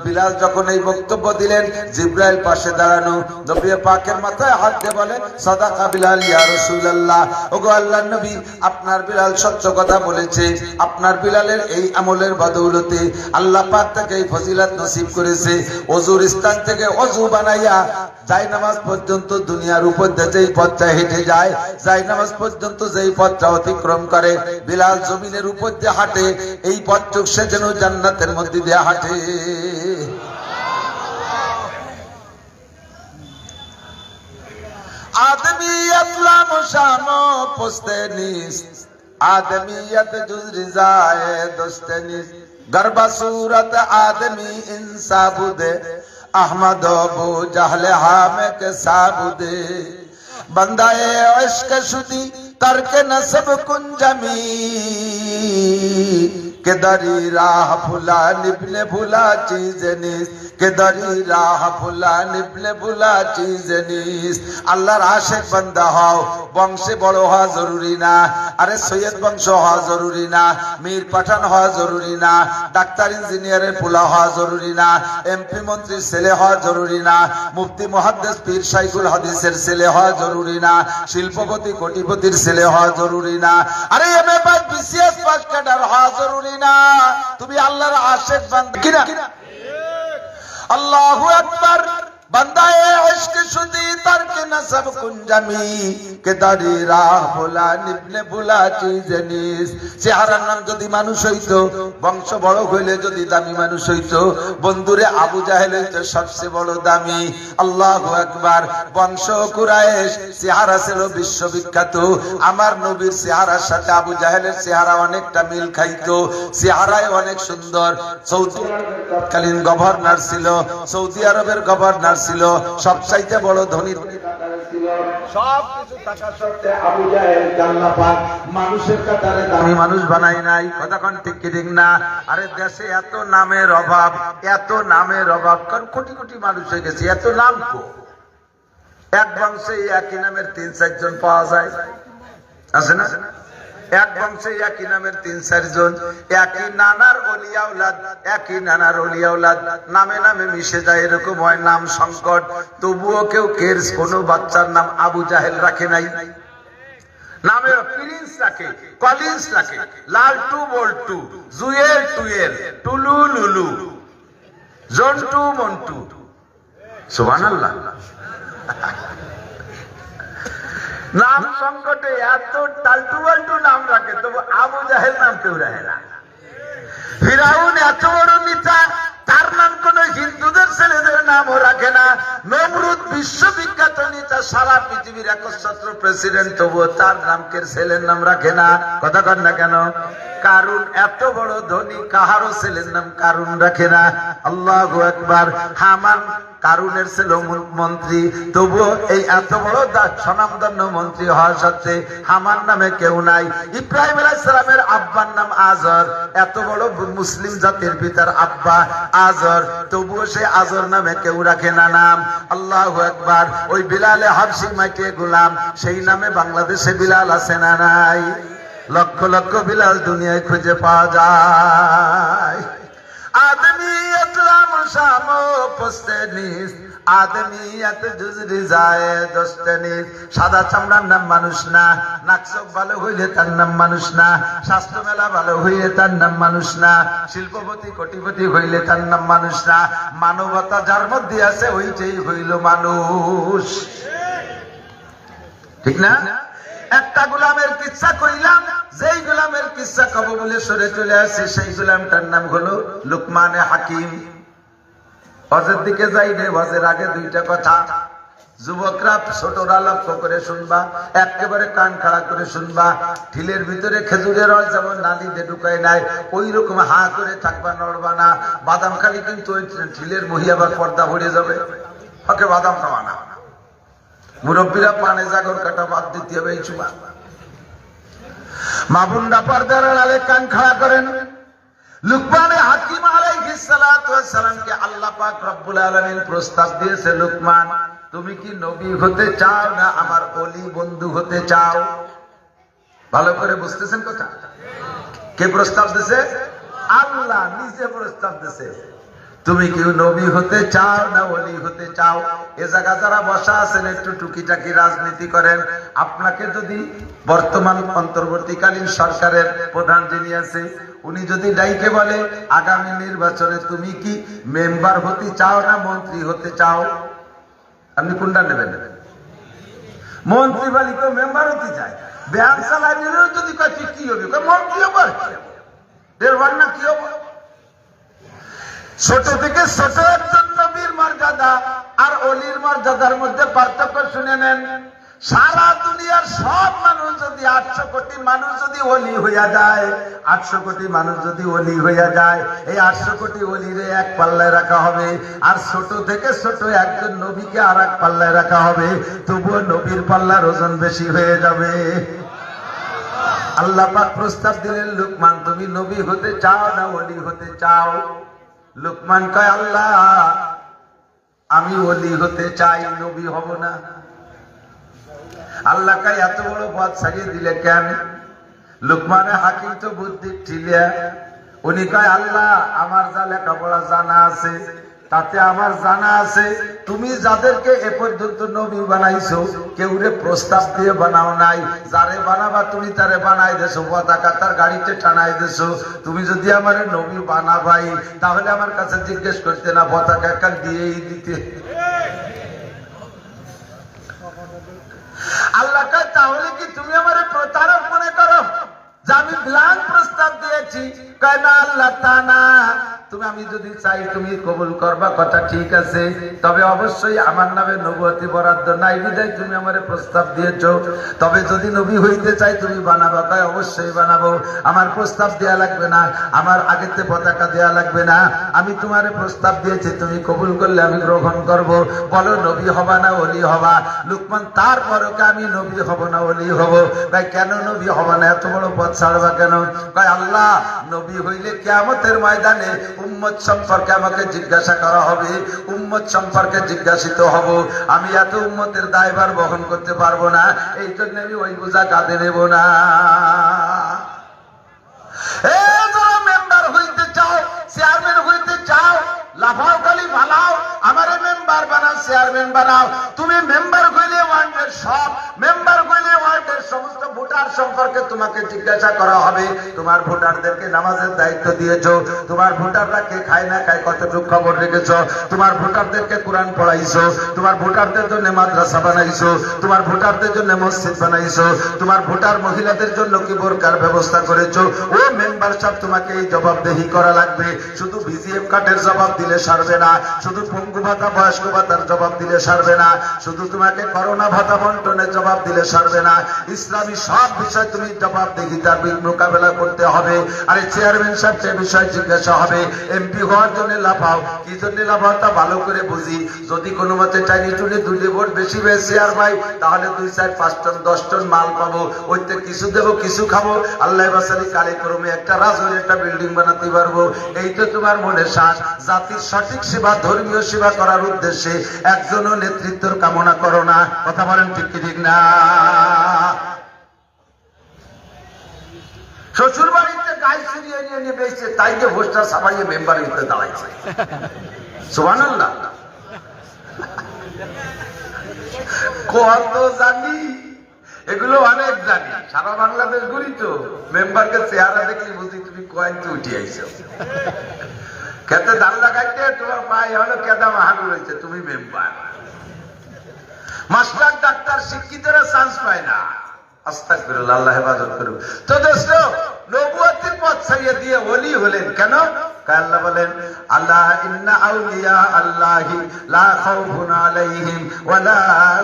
বিলাল যখন এই বক্তব্য দিলেন, জিবরাইল পাশে দাঁড়ানো, নবী পাকের মাথায় হাত দিয়ে বলে, সাদাকা বিলাল ইয়া রাসূলুল্লাহ, ওগো আল্লাহর নবী, আপনার বিলাল সত্য কথা বলেছে। আপনার বিলালের এই আমলের বদৌলতে আল্লাহ পাক তাকে এই ফজিলত নসিব করেছে। ওযুর স্থান থেকে ওযু বানাইয়া যাই নামাজ পর্যন্ত দুনিয়ার উপর যেই পথটা হেঁটে যায়, যাই নামাজ পর্যন্ত যেই পথটা অতিক্রম করে, বিলাল জমিনের উপর দিয়ে হাঁটে, এই পথটুক সে যেন জান্নাতের মধ্যে দিয়ে হাঁটে। আদমিয়ত লাম শামো পোস্তে নিস, আদমিয়ত জুজ রিজায়ে দোস্তে নিস, গরবা सूरत आदमी इंसाबुदे अहमद अबू जहले हामे के साबुदे बंदाए इश्क शुदी तरके नसब कुंजमी के दरी राह फुला निबले भुला चीज निस के दरी राह फुला निबले भुला चीज निस আল্লাহর আশিক বান্দা হও বংশে বড় হওয়া জরুরি না আরে সৈয়দ বংশ হওয়া জরুরি না মীর পাঠান হওয়া জরুরি না ডাক্তার ইঞ্জিনিয়ারের পোলা হওয়া জরুরি না এমপি মন্ত্রীর ছেলে হওয়া জরুরি না মুফতি মুহাদ্দিস পীর শাইখুল হাদিসের ছেলে হওয়া জরুরি না শিল্পপতি কোটিপতির ছেলে হওয়া জরুরি না আরে MA pass BCS pass cadre হওয়া জরুরি না তুমি আল্লাহর আশিক বান্দা কিনা আল্লাহু আকবার बंदाए इश्क शुदी तर्क नसब कुंजमी के दारी राह भुला निबले भुला चीज निस চেহারার নাম যদি মানুষ হইতো বংশ বড় হইলে যদি দামি মানুষ হইতো বন্ধুরে আবু জাহেল হইতো সবচেয়ে বড় দামি আল্লাহু আকবার বংশ কুরাইশ চেহারা ছিল বিশ্ববিখ্যাত আমার নবীর চেহারার সাথে আবু জাহেলের চেহারা অনেকটা মিল খাইতো চেহারায় অনেক সুন্দর সৌদি তৎকালীন গভর্নর ছিল সৌদি আরবের গভর্নর ছিল সবচাইতে বড় ধনী সব কিছু থাকা সত্ত্বেও আবু জাহেল আল্লাহ পাক মানুষের কাতারে দামি মানুষ বানায় নাই কথা কোন ঠিক কি ঠিক না আরে দেশে এত নামের অভাব কারণ কোটি কোটি মানুষ হয়ে গেছে এত নাম কো এক বংশে একই নামের 3-4 জন পাওয়া যায় আছে না এক বংশে একই নামের 3-4 জন একই নানার ওলি আওলাদ নামে নামে মিশে যায় এরকম হয় নাম সংকট তবুও কেউ কোনো বাচ্চার নাম আবু জাহেল রাখে নাই নামে প্রিন্স রাখে কলিন্স রাখে লালটু বল্টু জুয়েল টুয়েল টুলু লুলু জন্টু মন্টু সুবহানাল্লাহ নাম সংকটে এত টালটু বাল্টু নাম রাখে তবু আবু জাহেল নাম কেউ রাখে না ফিরাউন এত বড় নেতা তার নাম কোন হিন্দুদের ছেলেদের নামও রাখে না নমরুদ বিশ্ববিখ্যাত নেতা সারা পৃথিবীর একচ্ছত্র প্রেসিডেন্ট তবুও তার নামকে ছেলের নাম রাখে না কথা কন না কেন কারুন এত বড় ধনী কাহারও ছেলের নাম কারুন রাখে না আল্লাহু আকবার হামান কারুনের ছিল মন্ত্রী তবুও এই এত বড় স্বনামধন্য মন্ত্রী হওয়া সত্ত্বে হামান নামে কেউ নাই ইব্রাহিম আলাইহিস সালামের আব্বার নাম আজর এত বড় মুসলিম জাতির পিতার আব্বা আজর তবুও সে আজর নামে কেউ রাখে না নাম আল্লাহু আকবার ওই বিলালে হাবশি মাইকে গোলাম সেই নামে বাংলাদেশে বিলাল আছে না নাই লক্ষ লক্ষ বিলাল দুনিয়ায় খুঁজে পাওয়া যায় আদমিয়ত রাম শামো পোস্তেনিস আদমিয়ত জুজরি যায় দোস্তেনিস সাদা চামড়ার নাম মানুষ না নাকচক ভালো হইলে তার নাম মানুষ না স্বাস্থ্য মেলা ভালো হইলে তার নাম মানুষ না শিল্পপতি কোটিপতি হইলে তার নাম মানুষ না মানবতা যার মধ্যে আছে ওইটাই হইল মানুষ ঠিক না একটা গোলামের কিচ্ছা কইলাম যেই গোলামের কিচ্ছা কব বলে সরে চলে আসছে সেই গোলামটার নাম হলো লুকমান হাকিম হজের দিকে যাই রে হজের আগে দুইটা কথা যুবকরা ছোটরা লক্ষ্য করে শুনবা একেবারে কান খাড়া করে শুনবা ঠিলের ভিতরে খেজুরের রস যেমন নালিতে ঢুকায় নাই ওই রকম হা করে থাকবা নড়বা না বাদাম খালি কিন্তু ওই ঠিলের মহিয়াবার পর্দা ভরে যাবে ওকে বাদাম খাওয়া না মুরব্বীরা পানে জাগর কাটা বাদ দিতে হবে এই চুমা মা বোনরা পর্দার আড়ালে কান খাড়া করেন লুকমান হাকিম আলাইহিস সালাতু ওয়াস সালামকে আল্লাহ পাক রব্বুল আলামিন প্রস্তাব দিয়েছে লুকমান তুমি কি নবী হতে চাও না আমার ওলি বন্ধু হতে চাও ভালো করে বুঝতেছেন কথা কে প্রস্তাব দিয়েছে আল্লাহ নিজে প্রস্তাব দিয়েছে তুমি কি নবী হতে চাও না ওলি হতে চাও এ জায়গা যারা বসা আছেন একটু টুকিটাকি রাজনীতি করেন আপনাকে যদি বর্তমান অন্তর্বর্তীকালীন সরকারের প্রধান যিনি আছে উনি যদি ডাইকে বলে আগামী নির্বাচনে তুমি কি মেম্বার হতে চাও না মন্ত্রী হতে চাও আপনি কোনটা নেবেন মন্ত্রী বলি কেউ মেম্বার হতে চায় ব্যাংক চালাইলেও যদি কয় কি হবে মন্ত্রী হবে দেড়বার না কি হবে ছোট থেকে ছোট একজন নবীর মর্যাদা আর অলির মর্যাদার মধ্যে পার্থক্য শুনে নেন সারা দুনিয়ার সব মানুষ যদি 800 কোটি মানুষ যদি ওলি হইয়া যায় 800 কোটি মানুষ যদি ওলি হইয়া যায় এই 800 কোটি ওলিরে এক পাল্লায় রাখা হবে আর ছোট থেকে ছোট একজন নবীকে আর এক পাল্লায় রাখা হবে তবুও নবীর পাল্লার ওজন বেশি হয়ে যাবে আল্লাহ পাক প্রস্তাব দিলেন, লুকমান তুমি নবী হতে চাও না ওলি হতে চাও? লুকমান কয়, আল্লাহ আমি ওলি হতে চাই, নবী হব না। আল্লাহ কয়, এত বড় পথ ছাড়িয়ে দিলে কেন? লুকমানের হাকিম তো বুদ্ধি ঠিলিয়া, উনি কয়, আল্লাহ আমার যা লেখাপড়া জানা আছে তাতে আমার জানা আছে তুমি যাদেরকে এ পর্যন্ত নবী বানাইছো কেউরে প্রস্তাব দিয়ে বানাও নাই, যারে বানাবা তুমি তারে বানাই দেছো, পতাকা তার গাড়িতে টানাই দেছো। তুমি যদি আমার নবী বানাবাই তাহলে আমার কাছে জিজ্ঞেস করতে না, পতাকা কাল দিয়েই দিতে। আল্লাহ কয়, তাহলে কি তুমি আমার প্রতারক মনে করো যে আমি ব্ল্যাঙ্ক প্রস্তাব দিয়েছি? কয় না আল্লাহ, তা না, তুমি আমি যদি চাই তুমি কবুল করবা, কথা ঠিক আছে, তবে অবশ্যই আমার নামে নবুয়তি বরাদ্দ নাই বিধায় তুমি আমার প্রস্তাব দিয়েছো। তবে যদি নবী হইতে চাই তুমি বানাবা? কয় অবশ্যই বানাবো, আমার প্রস্তাব দেয়া লাগবে না, আমার আগেতে পতাকা দেয়া লাগবে না, আমি তোমার প্রস্তাব দিয়েছি, তুমি কবুল করলে আমি গ্রহণ করব। বলো নবী হবা না ওলি হবা? লুকমান তারপরকে আমি নবী হব না ওলি হব। ভাই কেন নবী হবা না, এত বড় পথ ছাড়বা কেন? কয় আল্লাহ নবী হইলে কিয়ামতের ময়দানে উম্মত সম্পর্কে আমাকে জিজ্ঞাসা করা হবে, উম্মত সম্পর্কে জিজ্ঞাসিত হব, আমি এত উম্মতের দায়ভার বহন করতে পারবো না, এই জন্য আমি ওই বোঝা কাঁধে নেব না। যারা মেম্বার হইতে চাও, চেয়ারম্যান হইতে চাও, লাফাও খালি ভালাও, আমারে মেম্বার বানাও, চেয়ারম্যান বানাও। তুমি মেম্বার হইলে ওয়ার্ডের সব মেম্বার হইলে ওয়ার্ডের সমস্ত ভোটার সম্পর্কে তোমাকে জিজ্ঞাসা করা হবে। তোমার ভোটারদেরকে নামাজের দায়িত্ব দিয়েছো, তোমার ভোটাররা কে খায় না খায় কতটুকু খবর রেখেছো, তোমার ভোটারদেরকে কোরআন পড়াইছো, তোমার ভোটারদের জন্য মাদ্রাসা বানাইছো, তোমার ভোটারদের জন্য মসজিদ বানাইছো, তোমার ভোটার মহিলাদের জন্য কি বোরকার ব্যবস্থা করেছো। ও মেম্বার সাহেব, তোমাকে এই জবাবদেহি করা লাগবে। শুধু বিজিএফ কার্ডের জবাব দিলে সারবে না, শুধু পঙ্গু ভাতা বয়স্ক ভাতার জবাব দিলে সারবে না, শুধু তোমাকে করোনা ভাতা বন্টনের জবাব দিলে সারবে না, ইসলামী সব বিষয় তুমি জবাবদিহিতার মোকাবেলা করতে হবে। আরে চেয়ারম্যান সাহেব সে বিষয় জিজ্ঞাসা হবে, এমপি হওয়ার জন্য লাফাও, কি জন্য লাফাও তা ভালো করে বুঝি। যদি কোনো মতে টাইনি টুনি দুলি ভোট বেশি পেয়ে চেয়ার ভাই, তাহলে 2, 4, 5 টন 10 টন মাল পাবো, ওইতে কিছু দেবো কিছু খাবো, আল্লাহ বাসারি কালেক্রমে একটা রাজুর একটা বিল্ডিং বানাতে পারবো। এই তো তোমার মনে শ্বাস। জাতির সঠিক সেবা, ধর্মীয় সেবা করার উদ্দেশ্যে একজনও নেতৃত্বের কামনা করো না। কথা বলেন ঠিক কি ঠিক না? শ্বশুর বাড়িতে গায়ে ছিড়িয়ে নিয়ে বেঁচে তাই যে হোস্টার সাবাইয়ে মেম্বার হইতে দাঁড়াইছে। সুবহানাল্লাহ। কত জানি, এগুলো অনেক জানি, সারা বাংলাদেশ ঘুরি তো। মেম্বারকে চেহারা দেখলে বুঝি তুমি কয়েকটি উঠে আইছো। খেতে ধান লাগাইতে তোমার পায়ে হলো কেদা মাহানো রয়েছে, তুমি মেম্বার। মাস্টার ডাক্তার শিক্ষিতরা চান্স পায় না। আস্তাগফিরুল্লাহ, আল্লাহ হেফাজত করুন। তো দোস্ত, নবুয়তের পথ ছাড়িয়ে দিয়ে ওলি হলেন কেন? আল্লাহ বলেন, আল্লাহ ইন্না আউলিয়া আল্লাহি লা খাউফুন আলাইহিম ওয়া লা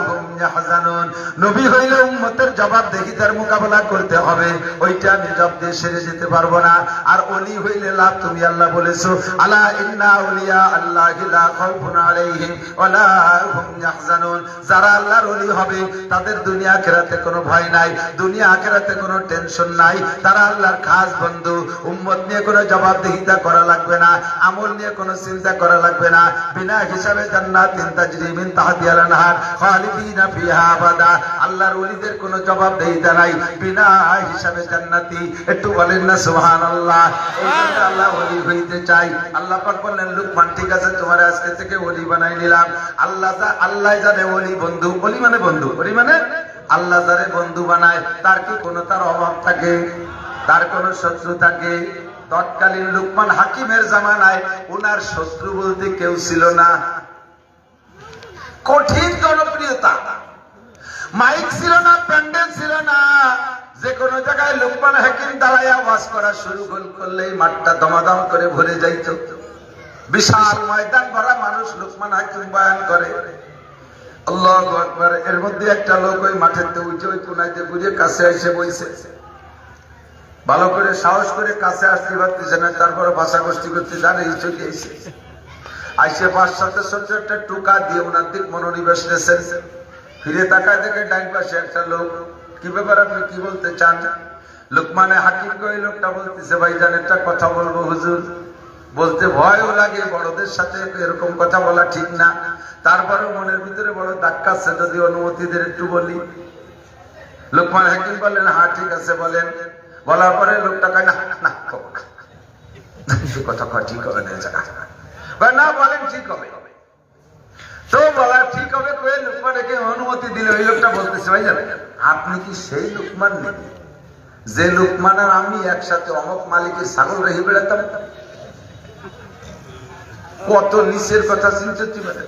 হুম ইয়াহজানুন। নবী হইলে উম্মতের জবাবদিহিতার মোকাবেলা করতে হবে, ওইটা আমি জব দিয়ে সেরে যেতে পারবো না। আর ওলি হইলে লাভ, তুমি আল্লাহ বলেছো আল্লাহ ইন্না আউলিয়া আল্লাহি লা খাউফুন আলাইহিম ওয়া লা হুম ইয়াহজানুন। যারা আল্লাহর ওলি হবে তাদের দুনিয়া আখিরাতে কোনো ভয় নাই, দুনিয়া আখিরাতে কোনো টেনশন নাই, তারা আল্লাহর খাস বন্ধু। উম্মত নিয়ে কোনো জবাবদিহিতা করা লাগবে না, আমল নিয়ে কোনো চিন্তা করা লাগবে না। বিনা হিসাবে জান্নাতিন তাজরি মিন তাহতিহাল আনহার খালিদিনা ফিহা আবাদা। আল্লাহর ওলিদের কোনো জবাবদিহিতা নাই, বিনা হিসাবে জান্নাতি। একটু বলেন না সুবহানাল্লাহ। এই জন্য আল্লাহ ওলি হইতে চাই। আল্লাহ পাক বললেন, লুকমান ঠিক আছে তোমার আজকে থেকে ওলি বানাই নিলাম। আল্লাহ জানে ওলি বন্ধু, ওলি মানে বন্ধু, ওলি মানে আল্লাহ যারে বন্ধু বানায় তার কি কোনো তার অভাব থাকে, তার কোনো শত্রু থাকে? তৎকালীন লুকমান হাকিমের জামানায় উনার শত্রু বলতে কেউ ছিল না। কঠিন জনপ্রিয়তা, মাইক ছিল না, প্যান্ডেল ছিল না। যে কোনো জায়গায় লুকমান হাকিম দাঁড়ায় ওয়াজ করা শুরু করলেই মাঠটা দমাদম করে ভরে যাইত। বিশাল ময়দান ভরা মানুষ লুকমান হাকিম বয়ান করে। আল্লাহু আকবার। এর মধ্যে একটা লোক ওই মাঠেতে উঠে ওই কোনাইতে ঘুরে কাছে এসে বইছে। ভালো করে সাহস করে কাছে আসতে পারতেছে না, তারপরে ভাষা গোষ্ঠী করতে জানে এই চলে এসে আইসে 5-7 একটা টুকা দিয়ে ওনার দিক মনোনিবেশ নিয়েছেন। ফিরে তাকায় দেখে ডাইন পাশে একটা লোক। কি ব্যাপার, আপনি কি বলতে চান? লুকমানে হাকিমকে ওই লোকটা বলতেছে, ভাইজান একটা কথা বলবো হুজুর। বলতে ভয়ও লাগে, বড়দের সাথে এরকম কথা বলা ঠিক না, তারপরেও মনের ভিতরে বড় ধাক্কাচ্ছে, যদি অনুমতি দেন একটু বলি। লুকমান হাকিম বললেন, হ্যাঁ ঠিক আছে বলেন। বলার পরে লোকটা কয়, না না কথা কয় ঠিক হবে না, না বলেন ঠিক হবে। তো বলা ঠিক হবে কয়ে লুকমানকে অনুমতি দিলে ওই লোকটা বলতেছে, ভাইজান আপনি কি সেই লুকমান নাকি যে লুকমান আর আমি একসাথে অমক মালিকের ছাগল রেখে বেড়াতাম? কত নিচের কথা চিনতে পারে।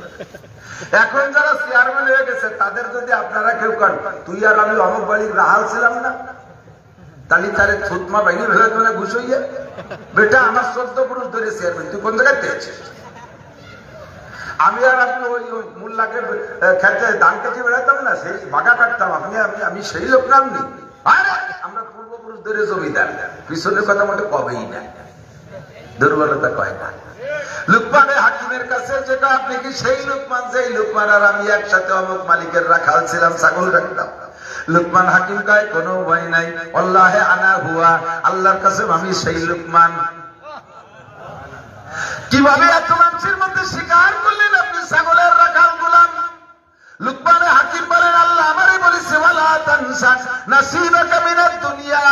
এখন যারা চেয়ারম্যান হয়ে গেছে তাদের যদি আপনারা কেউ কন, তুই আর আমি অমক বাড়ির রাহাল ছিলাম না, তাহলে তারে থুতমা ভেঙে ফেলে তোলে ঘুষ হইয়া, বেটা আমার 14 পুরুষ ধরে চেয়ারম্যান, তুই কোন জায়গায় পেয়েছিস? আমি আর আপনি ওই মোল্লাকে খেতে ধান কেটে বেড়াতাম না, সেই বাঘা কাটতাম, আমি সেই লোক নামনি। আমরা পূর্বপুরুষ ধরে জমিদার, পিছনের কথা মোটে কবেই না, দুর্বলতা কয় না। লুকমানে হাকিমের কাছে যেটা, আপনি কি সেই লুকমান যে লুকমান আর আমি একসাথে অমুক মালিকের রাখাল ছিলাম, ছাগল রাখতাম? লুকমান হাকিম কয়, কোনো ভয় নাই, আল্লাহে আনা হুয়া, আল্লাহর কাছে আমি সেই লুকমান। কিভাবে এত মানুষের মধ্যে স্বীকার করলেন আপনি ছাগলের রাখাল গোলাম? লুকমানে হাকিম বলেন, আল্লাহ আমারে বলেছে, ওয়ালা তানসা নাসিবাকা মিনাদ দুনিয়া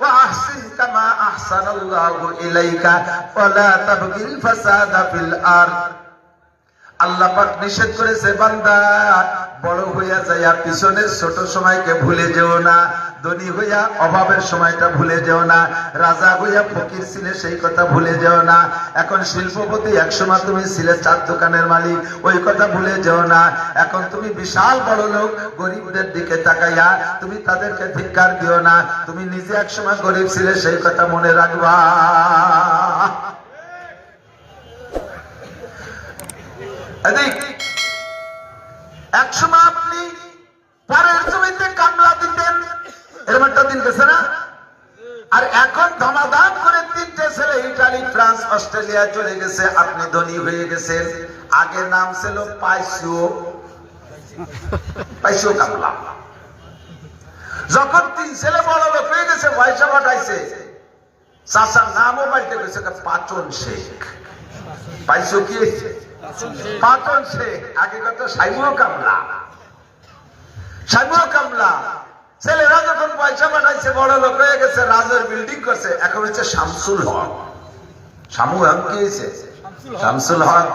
ওয়া আহসিন কামা আহসানাল্লাহু ইলাইকা ওয়ালা তাবগিল ফাসাদা ফিল আরদ। আল্লাহ পাক নিষেধ করেছে, বান্দা বড় হইয়া যাইয়া পিছনের ছোট সময়কে ভুলে যেও না, ধনী হইয়া অভাবের সময়টা ভুলে যেও না, রাজা হইয়া ফকির ছিলে সেই কথা ভুলে যেও না, এখন শিল্পপতি একসময় তুমি ছিলে 4 দোকানের মালিক ওই কথা ভুলে যেও না, এখন তুমি বিশাল বড় লোক, গরিবদের দিকে তাকাইয়া তুমি তাদেরকে ধিক্কার দিও না, তুমি নিজে একসময় গরিব ছিলে সেই কথা মনে রাখবা। একসময় আপনি পরের জমিতে কামলা দিতেন, এরকম একটা দিন গেছে না? আর এখন ধমাধাম করে 3টে ছেলে ইটালি, ফ্রান্স, অস্ট্রেলিয়া চলে গেছে, আপনি ধনী হয়ে গেছেন। আগে নাম ছিল পাইসিও কামলা। যখন 3 ছেলে বড় লোক হয়ে গেছে, পয়সা পাঠাইছে, চাচার নামও পাল্টে গেছে, পাচন শেখ। পাইসিও কি পাচন শেখ, আগে কত সাইমুও কামলা, সাইমুও কামলা। ছেলেরা যখন পয়সা পাঠাইছে, বড় লোক হয়ে গেছে, রাজের বিল্ডিং করছে, এখন হচ্ছে শামসুল হক। শামু হক কি হয়েছে? শামসুল হক।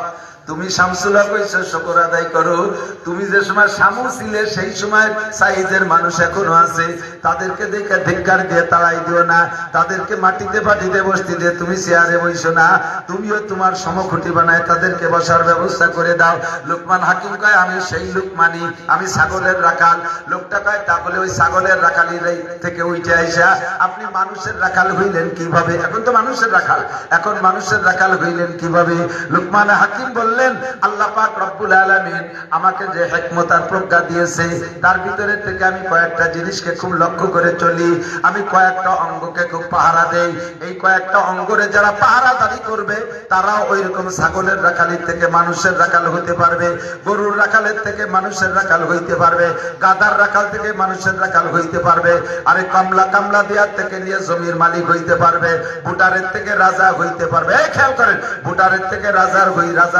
তুমি শামসুল হক হয়েছে, শুকর আদায় করো। তুমি যে সময় শামু ছিলে সেই সময় সাইজের মানুষ এখনো আছে, তাদেরকে দেখে ধিক্কার দিয়ে তাড়াই দিও না, তাদেরকে মাটিতে পাটিতে বসতে দিয়ে তুমি চেয়ারে বইসো না, তুমিও তোমার সমখুঁটি বানায় তাদেরকে বসার ব্যবস্থা করে দাও। লুকমান হাকিম কয়, আমি সেই লুকমানি, আমি ছাগলের রাখাল। লোকটা কয়, তাহলে ওই ছাগলের রাখালির থেকে উঠে আইসা আপনি মানুষের রাখাল হইলেন কিভাবে? এখন তো মানুষের রাখাল, এখন মানুষের রাখাল হইলেন কিভাবে? লুকমান হাকিম বললেন, আল্লাহ পাক রব্বুল আলামিন আমাকে যে হিকমত আর প্রজ্ঞা দিয়েছে, তার ভিতরে থেকে আমি কয়েকটা জিনিসকে খুব লক্ষ্য করে চলি, আমি কয়েকটা অঙ্গকে খুব পাহারা দেই। এই কয়েকটা অঙ্গরে যারা পাহারাদারি করবে, তারাও ওই রকম ছাগলের রাখালির থেকে মানুষের রাখাল হইতে পারবে, গরুর রাখালের থেকে মানুষের রাখাল হইতে পারবে, গাধার রাখাল থেকে মানুষের রাখাল হইতে পারবে, আরে কামলা দেওয়ার থেকে নিয়ে জমির মালিক হইতে পারবে, ভোটারের থেকে রাজা হইতে পারবে। এই খেয়াল করেন, ভোটারের থেকে রাজা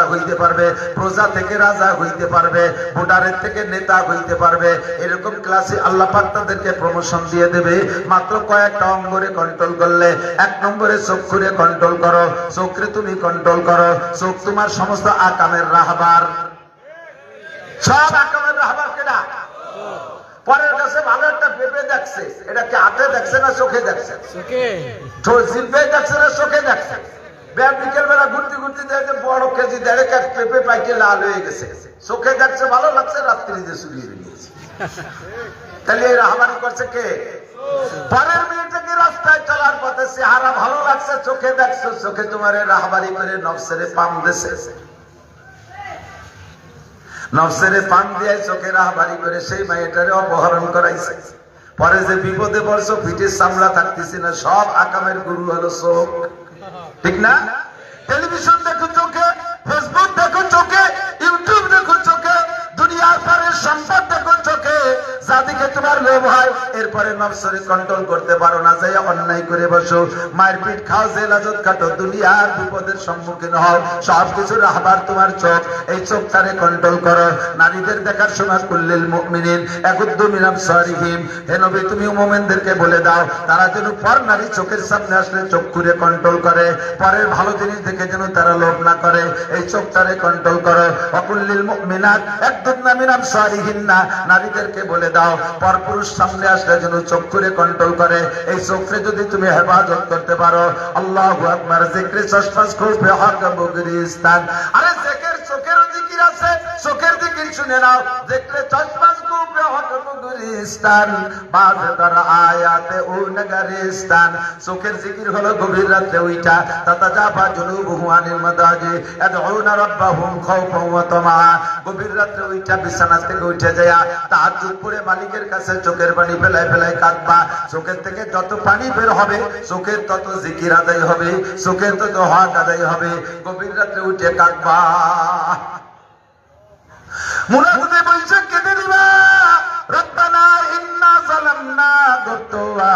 হইতে পারবে, প্রজা থেকে রাজা হইতে পারবে, ভোটারের থেকে নেতা হইতে পারবে। এরকম ক্লাসে আল্লাহ পাক তাদেরকে প্রমোশন দিয়ে দেবে মাত্র কয়েকটা অঙ্গরে কন্ট্রোল করলে। 1 নম্বরে চক্ষুরে কন্ট্রোল করো, চোখরে তুমি কন্ট্রোল করো। চোখ তোমার সমস্ত আকামের রাহবার, সব আকামের রাহবার কেডা? পরের কাছে ভালো একটা পেঁপে দেখছে, এটা কি হাতে দেখছে না চোখে দেখছে? জিভে দেখছে না চোখে দেখছে? বিকেল বেলা ঘুরতে ঘুরতে দেখে বড় কেজি 1.5 কেজি পেঁপে পাইকে লাল হয়ে গেছে, চোখে দেখছে ভালো লাগছে, রাত্রি দিয়ে শুকিয়ে নিয়েছে। তাহলে এই রাহবারি করছে কে? পরের মিনিটে কি রাস্তায় চলার পথে চেহারা ভালো লাগছে, চোখে দেখছো, চোখে তোমার রাহবারি করে নফসেরে পাম দিয়েছে, নফসেরে পাম দিয়ে চোখে রাহবারি করে সেই মেয়েটারে অপহরণ করাইছে। পরে যে বিপদে পড়ছো, পিঠের চামড়া থাকতেছে না, সব আকামের গুরু হলো চোখ, ঠিক না? টেলিভিশন দেখো চোখে, ফেসবুক দেখো চোখে, ইউটিউব দেখো চোখে, দুনিয়ার পরের সম্পদ দেখো চোখে, যাদিকে তোমার লোভ হয় এরপরে নফসরে কন্ট্রোল করতে পারো না, যাই অন্যায় করে বসো, মায়ের পিঠ খাও, জেলাজত কাটো, দুনিয়ার বিপদের সম্মুখীন হও, সবকিছু রাহবার তোমার চোখ, এই চোখটারে কন্ট্রোল করো। নারীদের দেখার সময় কুল্লিল মুমিনিন ইয়াগুদ্দু মিন আবসারিহিম, হে নবী তুমি মুমিনদেরকে বলে দাও তারা যেন পর নারী চোখের সামনে আসলে চোখ ঘুরে কন্ট্রোল করে, পরের ভালো জিনিস দেখে যেন তারা লোভ না করে, এই চোখটারে কন্ট্রোল করো। ওয়াকুল্লিল মুমিনাত ইয়াগুদ্দুনা মিন আবসারিহিন্না, নারীদেরকে বলে দাও পরপুরুষ সামনে আসলে যেন চোখ ঘুরে কন্ট্রোল করে, এই চোখে যদি তুমি হেফাজত করতে পারো। আল্লাহু আকবার। জিকির চশমাস খুব হক বুগরিস্তান, আরে জিকির চোখের জিকির আছে, চোখের জিকির শুনে নাও, জিকির চশমাস খুব হক বুগরিস্তান, বাজে তার আয়াতে ও নগরিস্তান। চোখের জিকির হলো গভীর রাতে উঠা, তাতাজাফা জুনুবুহু আনিল মাদাজি ইয়াদউনা রাব্বাহুম খাওফান ওয়া তামআ, গভীর রাতে উঠা বিছানা থেকে উঠে যায় তাহাজ্জুদ পড়ে মালিকের কাছে চোখের পানি ফেলায় ফেলায় কাঁদবা, চোখের থেকে যত পানি বের হবে চোখের তত জিকির আদায় হবে, চোখের তত হক আদায় হবে, গভীর রাতে উঠে কাঁদবা। মুনাফিকে বলছে কেঁদে দিবা, রব্বানা ইন্না যালামনা গুতুয়া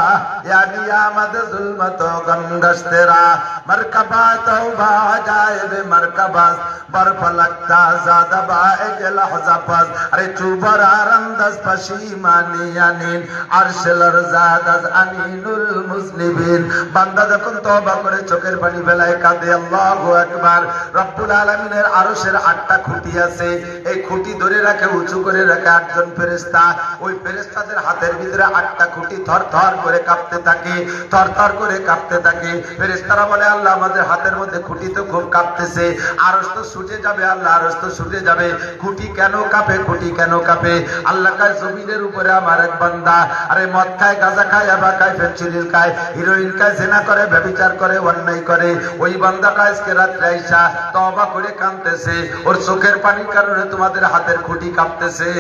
ইয়া নিয়ামাত যুলমাত গমগশতেরা, মারকাবা তওবা জায়েবে মারকাবাস বরফলকতা জাদা বায়ে লহজাফাস, আরে চুবার আরামদাস পশিমানি আনিন আরশলর জাদাস আনিনুল মুজলিমিন। বান্দা যখন তওবা করে চোখের পানি ফেলায় কাঁদে, আল্লাহু আকবার। রব্বুল আলামিনের আরশের 8টা খুঁটি আছে, এই খুঁটি ধরে রাখে, উঁচু করে রাখে 8 জন ফেরেশতা, ওই ফেরেশতাদের হাতের ভিতরে 8টা খুঁটি থরথর করে কাঁপতে থাকে, থরথর করে কাঁপতে থাকে। ফেরেশতারা বলে আল্লাহ আমাদের হাতের মধ্যে খুঁটি তো খুব কাঁপতেছে, আরশ তো ছুটে যাবে, আল্লাহ আরশ তো ছুটে যাবে, খুঁটি কেন কাঁপে, খুঁটি কেন কাঁপে? আল্লাহ কয় জমিনের উপরে আমার এক বান্দা আরে মদ খায়, গাঁজা খায়, ইয়াবা খায়, ফেনসিডিল খায়, হিরোইন খায়, জিনা করে, ব্যভিচার করে, অন্যায় করে, ওই বান্দাটা আজকে রাত্রে আইসা তওবা করে কাঁদতেছে, ওর চোখের পানির কারণে তোমাদের হাতের খুঁটি কাঁপতেছে।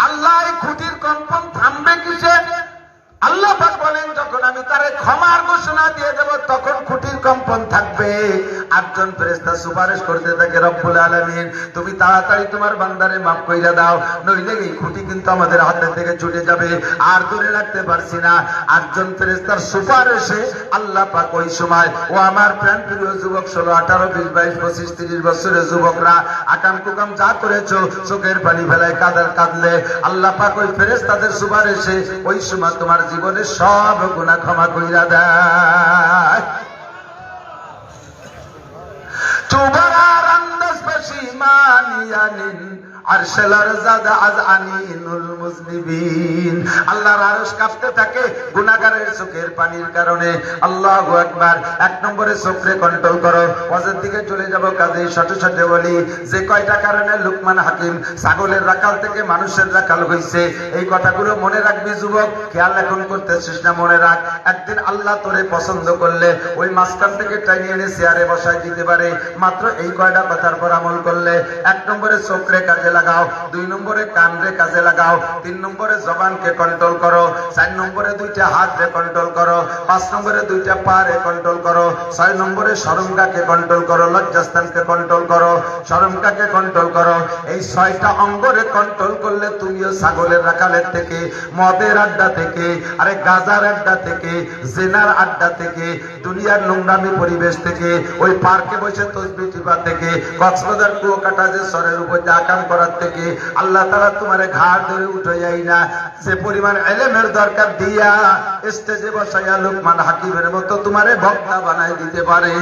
আল্লাহ এই খুঁটির কম্পন থামবে কিসে? আল্লাহ পাক বলেন যখন আমি তারে ক্ষমার ঘোষণা দিয়ে দেব তখন খুঁটির কম্পন থাকবে। 8 জন ফেরেশতা সুপারিশ করতে থাকে, রব্বুল আলামিন তুমি তাড়াতাড়ি তোমার বান্দারে মাফ কইরা দাও, নইলে এই খুঁটি কিন্তু আমাদের হাতে থেকে ছুটে যাবে, আর ধরে রাখতে পারছি না। 8 জন ফেরেশতার সুপারিশে আল্লাহ পাক ওই সময়, ও আমার প্রাণ প্রিয় যুবক 16, 18, 20, 22, 25, 30 বছরের যুবকরা আকাম কুকাম যা করেছো, চোখের পানি ফেলায় কাঁদলে আল্লাহ পাক ওই ফেরেশতাদের সুপারিশে ওই সময় তোমার জীবনের সব গুনাহ ক্ষমা কইরা দেয়। তুবারার আন্দাজ পশিমানিয়ানিন আরশালার জাদা আজ আনিনুল মুজলিমিন, আল্লাহর আরশ কাঁপতে থাকে গুনাহগারের চোখের পানির কারণে। আল্লাহু আকবার। 1 নম্বরে চোখে কন্ট্রোল করো। ওয়াজের দিকে চলে যাব, কাজে সাথে সাথে বলি যে কয়টা কারণে লুকমান হাকিম ছাগলের রাখাল থেকে মানুষের রাখাল হইছে, এই কথাগুলো মনে রাখবি যুবক, খেয়াল এখন করতেছিস না, মনে রাখ। একদিন আল্লাহ তোরে পছন্দ করলে ওই মাঝখান থেকে টাইনে এনে চেয়ারে বসাই দিতে পারে, মাত্র এই কয়টা কথার পর আমল করলে। 1 নম্বরে চোখে কাজে লাগাও, 2 নম্বরে কানরে কাজে লাগাও, 3 নম্বরে জবানকে কন্ট্রোল করো, 4 নম্বরে 2টা হাতরে কন্ট্রোল করো, 5 নম্বরে 2টা পারে কন্ট্রোল করো, 6 নম্বরে শরমগাকে কন্ট্রোল করো, লজ্জাস্থানকে কন্ট্রোল করো, শরমগাকে কন্ট্রোল করো। এই 6টা অঙ্গরে কন্ট্রোল করলে তুমিও ছাগলের রাখালের থেকে, মদের আড্ডা থেকে, আরে গাজার আড্ডা থেকে, জেনার আড্ডা থেকে, দুনিয়ার নোংরামি পরিবেশ থেকে, ওই পার্কে বসে তসবিহ টিপা থেকে, কক্সবাজার কুয়াকাটা যে সরের উপর আকাম করার থেকে আল্লাহ তাআলা তোমারে ঘাড় ধরে উঠে যাই না, যে পরিমাণ ইলমের দরকার দিয়া স্টেজে বসাইয়া লুকমান হাকিমের মতো তোমারে বক্তা বানাই দিতে পারে।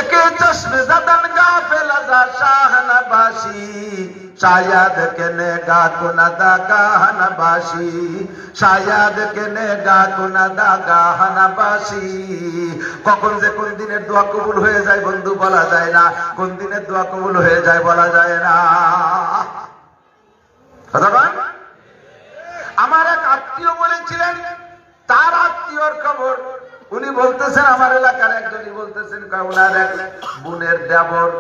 একে চশমে জাদান গাফেল আজা শাহনবাসী, শায়াদ কেনে গা কুনাদা গাহনবাসী, শায়াদ কেনে গা কুনাদা গাহনবাসী। কখন যে কোন দিনের দোয়া কবুল হয়ে যায় বন্ধু বলা যায় না, কোন দিনের দোয়া কবুল হয়ে যায় বলা যায় না। আমার এক আত্মীয় বলেছিলেন, তার আত্মীয়র খবর, উনি বলতেছেন আমার এলাকার একজনই বলতেছেন, ওনার এক বোনের দেবর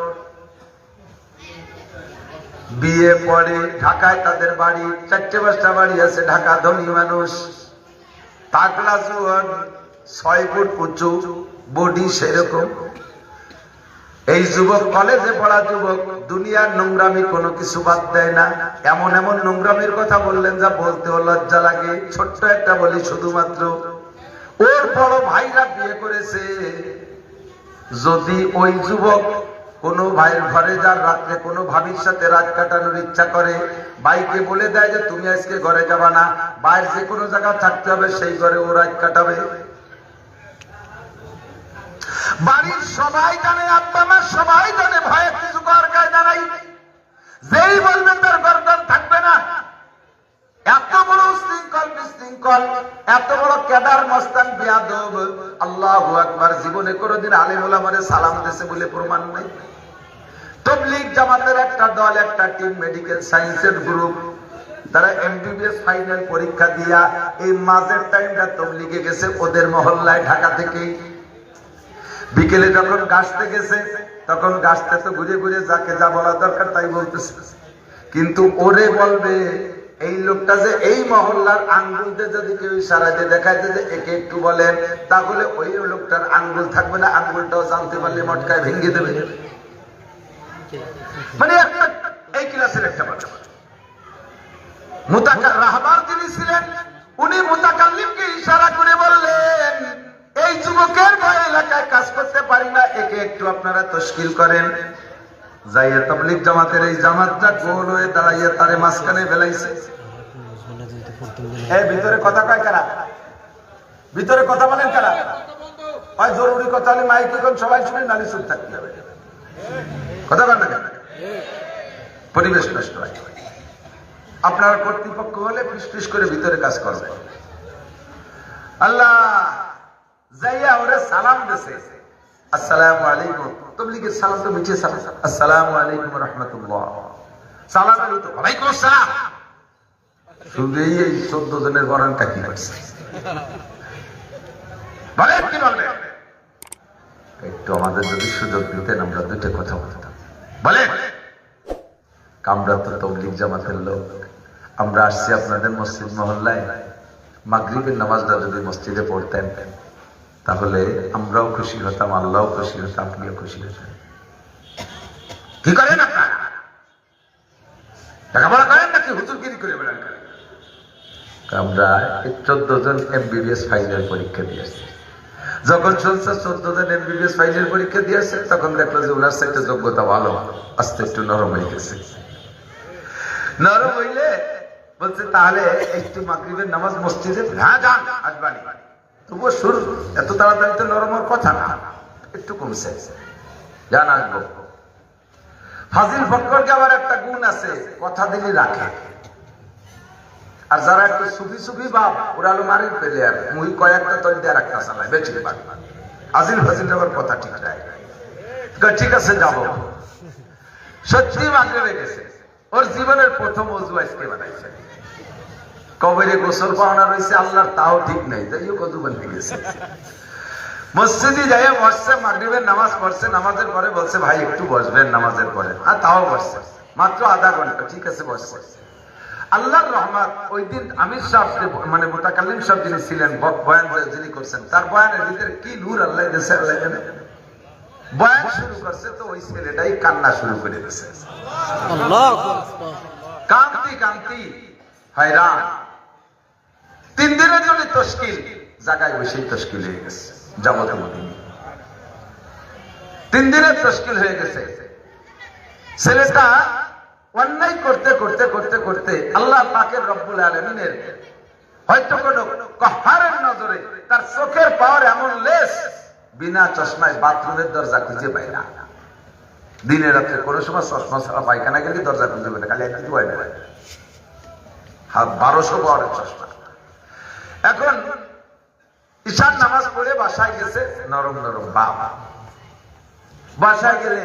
বিয়ে পড়ে ঢাকায়, তাদের বাড়ি 4-5টা বাড়ি আছে, ঢাকা ধনী মানুষ, তাকলা জুয়ান, 6 ফুট উঁচু, বডি সেরকম, এই যুবক কলেজে পড়া যুবক দুনিয়ার নোংরামি কোনো কিছু বাদ দেয় না। এমন এমন নোংরামির কথা বললেন যা বলতেও লজ্জা লাগে। ছোট্ট একটা বলি, শুধুমাত্র ওর বড় ভাইরা বিয়ে করেছে। যদি ওই যুবক কোনো ভাইয়ের ঘরে যার রাত্রে কোনো ভাবির সাথে রাত কাটানোর ইচ্ছা করে, ভাইকে বলে দেয় যে তুমি আজকে ঘরে যাবা না, বাইরে যে কোনো জায়গা থাকতে হবে, সেই ঘরে ও রাত কাটাবে। বাড়ির সবাই জানে, আব্বা মা সবাই জানে, ভয়ে কিছু করার কায়দা নাই। যেই বলবে তার গর্দান থাকবে না। এত বড় উশৃঙ্খল বিশৃঙ্খল, এত বড় কেদার মস্তান বিয়াদব, আল্লাহু আকবার। জীবনে কোনোদিন আলেম ওলামারে সালাম দিয়েছে বলে প্রমাণ নাই। তাবলীগ জামাতের একটা দল, একটা টিম, মেডিকেল সায়েন্সের গ্রুপ, তারা এমবিবিএস ফাইনাল পরীক্ষা দিয়া এই মাঝের টাইমটা তাবলীগে গেছে ওদের মহল্লায়, ঢাকা থেকে। বিকেলে যখন গাছতে গেছে, তখন গাছতে তো ঘুরে ঘুরে যাকে যা বলা দরকার তাই বলতেছে। কিন্তু ওরে বলবে এই লোকটা যে এই মহল্লার, আঙ্গুলতে যদি কেউ ইশারা দিয়ে দেখায় যে একে একটু বলেন, তাহলে ওই লোকটার আঙ্গুল থাকবে না, আঙ্গুলটাও জানতে পারলে মটকায় ভেঙে দেবে। মানে একটা এই ক্লাসের একটা বাচ্চা মুতাকার রাহবার যিনি ছিলেন, উনি মুতাকাল্লিমকে ইশারা করে বললেন এই যুবকের ভয়ে এলাকায় কাজ করতে পারি না, একে একটু আপনারা তশকিল করেন। যাইয়া তাবলীগ জামাতের এই জামাতটা গোল হয়ে দাঁড়াইয়া তারে মাঝখানে বেলাইছে। এই ভিতরে কথা কয় কারা? ভিতরে কথা বলেন কারা? হয় জরুরি কথা হলে মাইক এখন সবাই শুনে, নালি চুপ থাকতে হবে। কথা বলেন না কেন? পরিবেশ নষ্ট হয়। আপনার কর্তৃপক্ষ হলে ফিস করে ভিতরে কাজ করবে। আল্লাহ যাইয়া ওরে সালাম দিছে, আসসালামু আলাইকুম। তাবলীগের সালাম তো মিছে সালাম, আসসালামু আলাইকুম ওয়া রাহমাতুল্লাহ। সালাম আলাইকুম, ওয়ালাইকুম আসসালাম। শুধুই এই 14 জনের বরান কাকি করছে। বলে কি বলবে? একটু আমাদের যদি সুযোগ দিতেন আমরা দুটো কথা বলতাম। বলে আমরা তো তাবলীগ জামাতের লোক, আমরা আসছি আপনাদের মসজিদ মহল্লায়, মাগরিবের নামাজটা যদি মসজিদে পড়তেন তাহলে আমরাও খুশি হতাম, আল্লাহও খুশি হতাম, আপনিও খুশি হতেন। কি করেন আপনারা? লেখাপড়া করেন নাকি হুজুরগিরি করে বেড়ান? আমরা 14 জন এমবিবিএস ফাইনাল পরীক্ষা দিয়েছি। যখন শুনছে 14 জন এমবিবিএস ফাইনাল পরীক্ষা দিয়েছে, তখন দেখলো যে ওনার সাথে যোগ্যতা ভালো, আস্তে একটু নরম হয়ে গেছে। নরম হইলে বলছে তাহলে একটু মাগরিবের নামাজ মসজিদে, হ্যাঁ যান আসবানি। তবুও শুরু এত তাড়াতাড়ি তো নরমের কথা না, একটু কমছে, যান আসবো। ফাজিল ফক্করকে আবার একটা গুণ আছে, কথা দিলে রাখে। আর যারা একটু সুফি সুফি বাপ, ওরা হলো মারির পেলে আর মুই কয়েকটা তৈরি দিয়ে রাখতে চালায় বেঁচে পারি। আজিল ফাজিল আবার কথা ঠিক রাখে, ঠিক আছে যাবো। সত্যি মাগরিবে গেছে, ওর জীবনের প্রথম ওযু আজকে বানাইছে। কবরে গোসল পাওনা রয়েছে আল্লাহর, তাও ঠিক নাই, তাই ওযু বানিয়ে গেছে। মসজিদে যাইয়া বসছে, মাগরিবের নামাজ পড়ছে, নামাজের পরে বলছে ভাই একটু বসবেন নামাজের পরে। আর তাও বসছে মাত্র আধা ঘন্টা, ঠিক আছে বসছে। আল্লাহর রহমত, ওই দিন আমির সাহেব মানে মুতাকাল্লিম সাহেব যিনি ছিলেন, বয়ান যিনি করছেন, তার বয়ানের ভিতরে কি নূর আল্লাহ দিয়েছে আল্লাহ জানে। বয়ান শুরু করছে তো ওই ছেলেটাই কান্না শুরু করে দিয়েছে। কান্তি কান্তি হয়রান। 3 দিনের জন্য তশকিল, জায়গায় বসেই তশকিল হয়ে গেছে। যাবতীয় 3 দিনের তশকিল হয়ে গেছে। ছেলেটা অন্যায় করতে করতে করতে করতে আল্লাহ পাকের রব্বুল আলামিনের হয়তো কোন কহারের নজরে তার চোখের পাওয়ার এমন লেস, বিনা চশমায় বাথরুমের দরজা খুঁজে পায় না। দিনে রাত্রে কোনো সময় চশমা ছাড়া পায়খানা গেলে দরজা খুঁজে পায় না, খালি একটু হয় না, 1200 পাওয়ারের চশমা। এখন ঈশার নামাজ পড়ে বাসায় গেছে, নরম নরম বাপ। বাসায় গেলে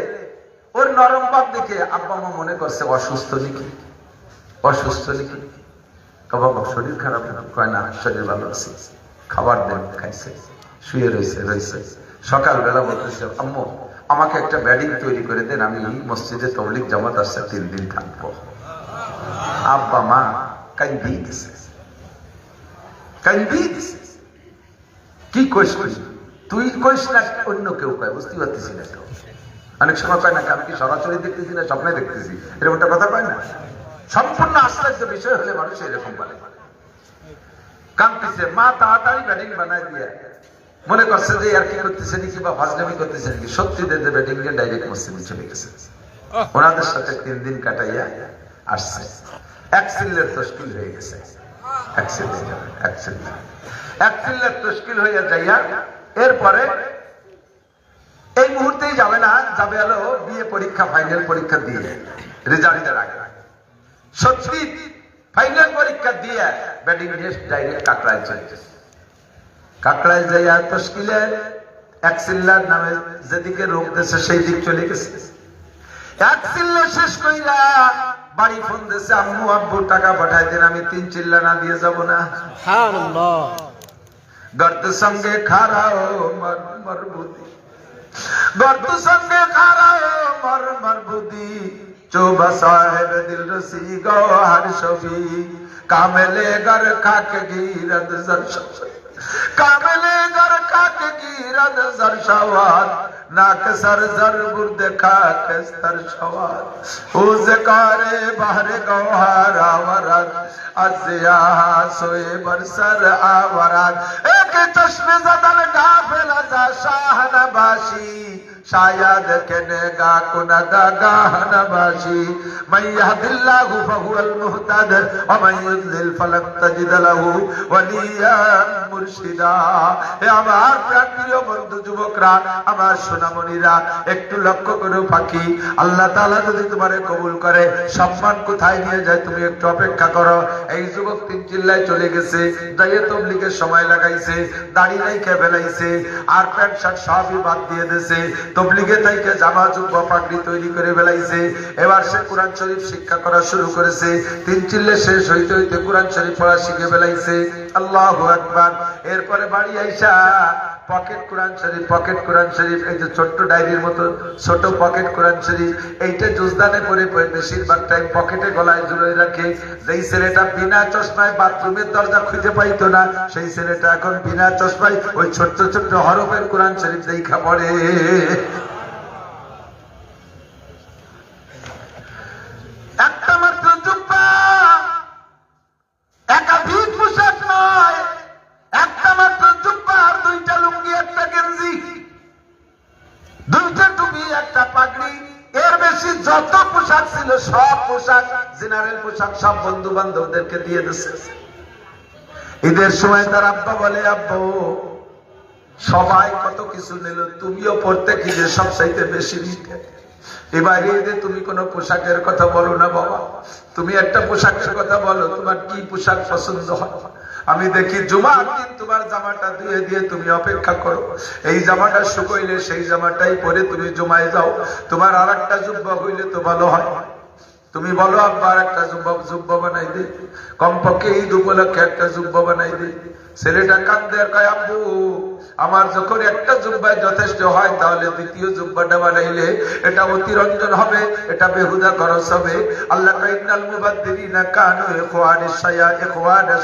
ওর নরম বাপ দেখে আব্বা মা মনে করছে অসুস্থ নাকি, অসুস্থ নাকি। বাবা শরীর খারাপ, কয় না শরীর ভালো আছে, খাবার দেন, খাইছে, শুয়ে রয়েছে রয়েছে। সকালবেলা বলতেছে আম্মু আমাকে একটা ব্যাডিং তৈরি করে দেন, আমি মসজিদে তাবলীগ জামাত আসছে 3 দিন থাকবো। আব্বা মা কান্দি দিছে, কান্দি দিছে। কি কইস তুই কইস না অন্য কেউ কয়, বুঝতে পারতেছি না তো। অনেক সময় কয় না আমি কি সরাসরি দেখতেছি না স্বপ্নে দেখতেছি, এরকম একটা কথা কয় না? সম্পূর্ণ আশ্চর্য বিষয় হলে মানুষ এরকম বলে। কাঁদতেছে, মা তাড়াতাড়ি ব্যাটিং বানাই দিয়ে মনে করছে যে আর কি করতেছে নাকি বা ফাজলামি করতেছে নাকি, সত্যি দেখতে ব্যাটিং এ ডাইরেক্ট মসজিদে চলে গেছে। ওনাদের সাথে 3 দিন কাটাইয়া আসছে, এক সিল্লের তশকিল হয়ে গেছে। এক সিল্লের তশকিল হইয়া যাইয়া এরপরে এই মুহূর্তেই যাবে না, যাবে হলো বিয়ে পরীক্ষা, ফাইনাল পরীক্ষা দিয়ে রেজাল্টের আগে। সত্যি ফাইনাল পরীক্ষা দিয়ে ব্যাটিং নিয়ে ডাইরেক্ট কাকড়ায় চলে গেছে। কাকড়ায় যাইয়া তশকিলে এক সিল্লার নামে যেদিকে রোগ দিয়েছে সেই দিক চলে গেছে। এক চিল্লা শেষ কইরা বাড়ি ফোন দিয়েছে, আম্মু আব্বু টাকা পাঠাই দিন, আমি 3 চিল্লা না দিয়ে যাব না। সুবহানাল্লাহ। গর্দ সঙ্গে খারাও মর মরবুদি, গর্দ সঙ্গে খারাও মর মরবুদি, চোবা সাহেব দিল রসি গওহার ছবি, কামেলে গর খাকে গিরদ জরশাদ, কামেলে গর খাকে গিরদ জরশাদ, নাক সর জরবুর দেখা কেস্তর সওয়াদ, উজকারে বাহরে গওহার আওরাত, আজিয়া সোয়ে বরসর আওরাত, এক চশমে জদল গাফিল যা শাহনবাসী, शायद कनेगा कुनदा गाहनबाशी, मैं यहदिल्लाहु फहुवल मुहतद व मैं युद्लिल फलन तजिद लहु वलिया मुर्शिदा। हे আমার প্রিয় বন্ধু যুবকরা, আমার সোনামণিরা, একটু লক্ষ্য করো পাখি, আল্লাহ তাআলা যদি তোমারে কবুল করে সম্মান কোথায় নিয়ে যায় তুমি একটু অপেক্ষা করো। এই যুবক 3 চিল্লায় চলে গেছে, যাইয়ে তবলিগের সময় লাগাইছে, দাড়ি রাইখে ফেলাইছে, আর প্যান্ট শার্ট সবই বাদ দিয়ে দিয়েছে, তবলিগে থেকে জামা জুব্বা পাগড়ি তৈরি করে ফেলাইছে। এবার সে কোরআন শরীফ শিক্ষা করা শুরু করেছে। 3 চিল্লে শেষ হইতে হইতে কোরআন শরীফ পড়া শিখে ফেলাইছে। আল্লাহু আকবার। এরপরে বাড়ি আইসা পকেট কোরআন শরীফ, পকেট কোরআন শরীফ, এই যে ছোট্ট ডায়েরির মতো ছোট পকেট কোরআন শরীফ, এইটা জুজদানে পরে বেশিরভাগ টাইম পকেটে গলায় ঝুলিয়ে রাখে। যেই ছেলেটা বিনা চশমায় বাথরুমের দরজা খুঁজে পাইতো না, সেই ছেলেটা এখন বিনা চশমায় ওই ছোট্ট ছোট্ট হরফের কোরআন শরীফ দেখা পড়ে। একটা মাত্র জুব্বা, একাধিক পোশাক নয়, একটা মাত্র জুব্বা আর 2টা লুঙ্গি, একটা গেঞ্জি, 2টা টুপি, একটা পাগড়ি, এর বেশি যত পোশাক ছিল সব পোশাক, জেনারেল পোশাক সব বন্ধু বান্ধবদেরকে দিয়ে দিচ্ছে। ঈদের সময় তার আব্বা বলে, আব্বু সবাই কত কিছু নিল, তুমিও পড়তে কি যে সব চাইতে বেশি নিতে, এবারে ঈদে তুমি কোনো পোশাকের কথা বলো না বাবা, তুমি একটা পোশাকের কথা বলো, তোমার কি পোশাক পছন্দ হয়। আমি দেখি জুমার দিন তোমার জামাটা ধুয়ে দিয়ে তুমি অপেক্ষা করো, এই জামাটা শুকাইলে সেই জামাটাই পরে তুমি জুমায় যাও, তোমার আর একটা জুব্বা হইলে তো ভালো হয়। তুমি বলো আব্বা আর একটা জুব্বা বানাই দে, কমপক্ষে ঈদ উপলক্ষে একটা জুব্বা বানাই দে। ছেলেটা কান্দে আর কয়, আব্বু আমার যখন একটা জুব্বায় যথেষ্ট হয় তাহলে দ্বিতীয় জুব্বাটা বানাইলে এটা অতিরঞ্জন হবে, এটা বেহুদা খরচ হবে। আল্লাহ কাইনাল মুবাদ্দিরিনা কানু ইখওয়ানাশ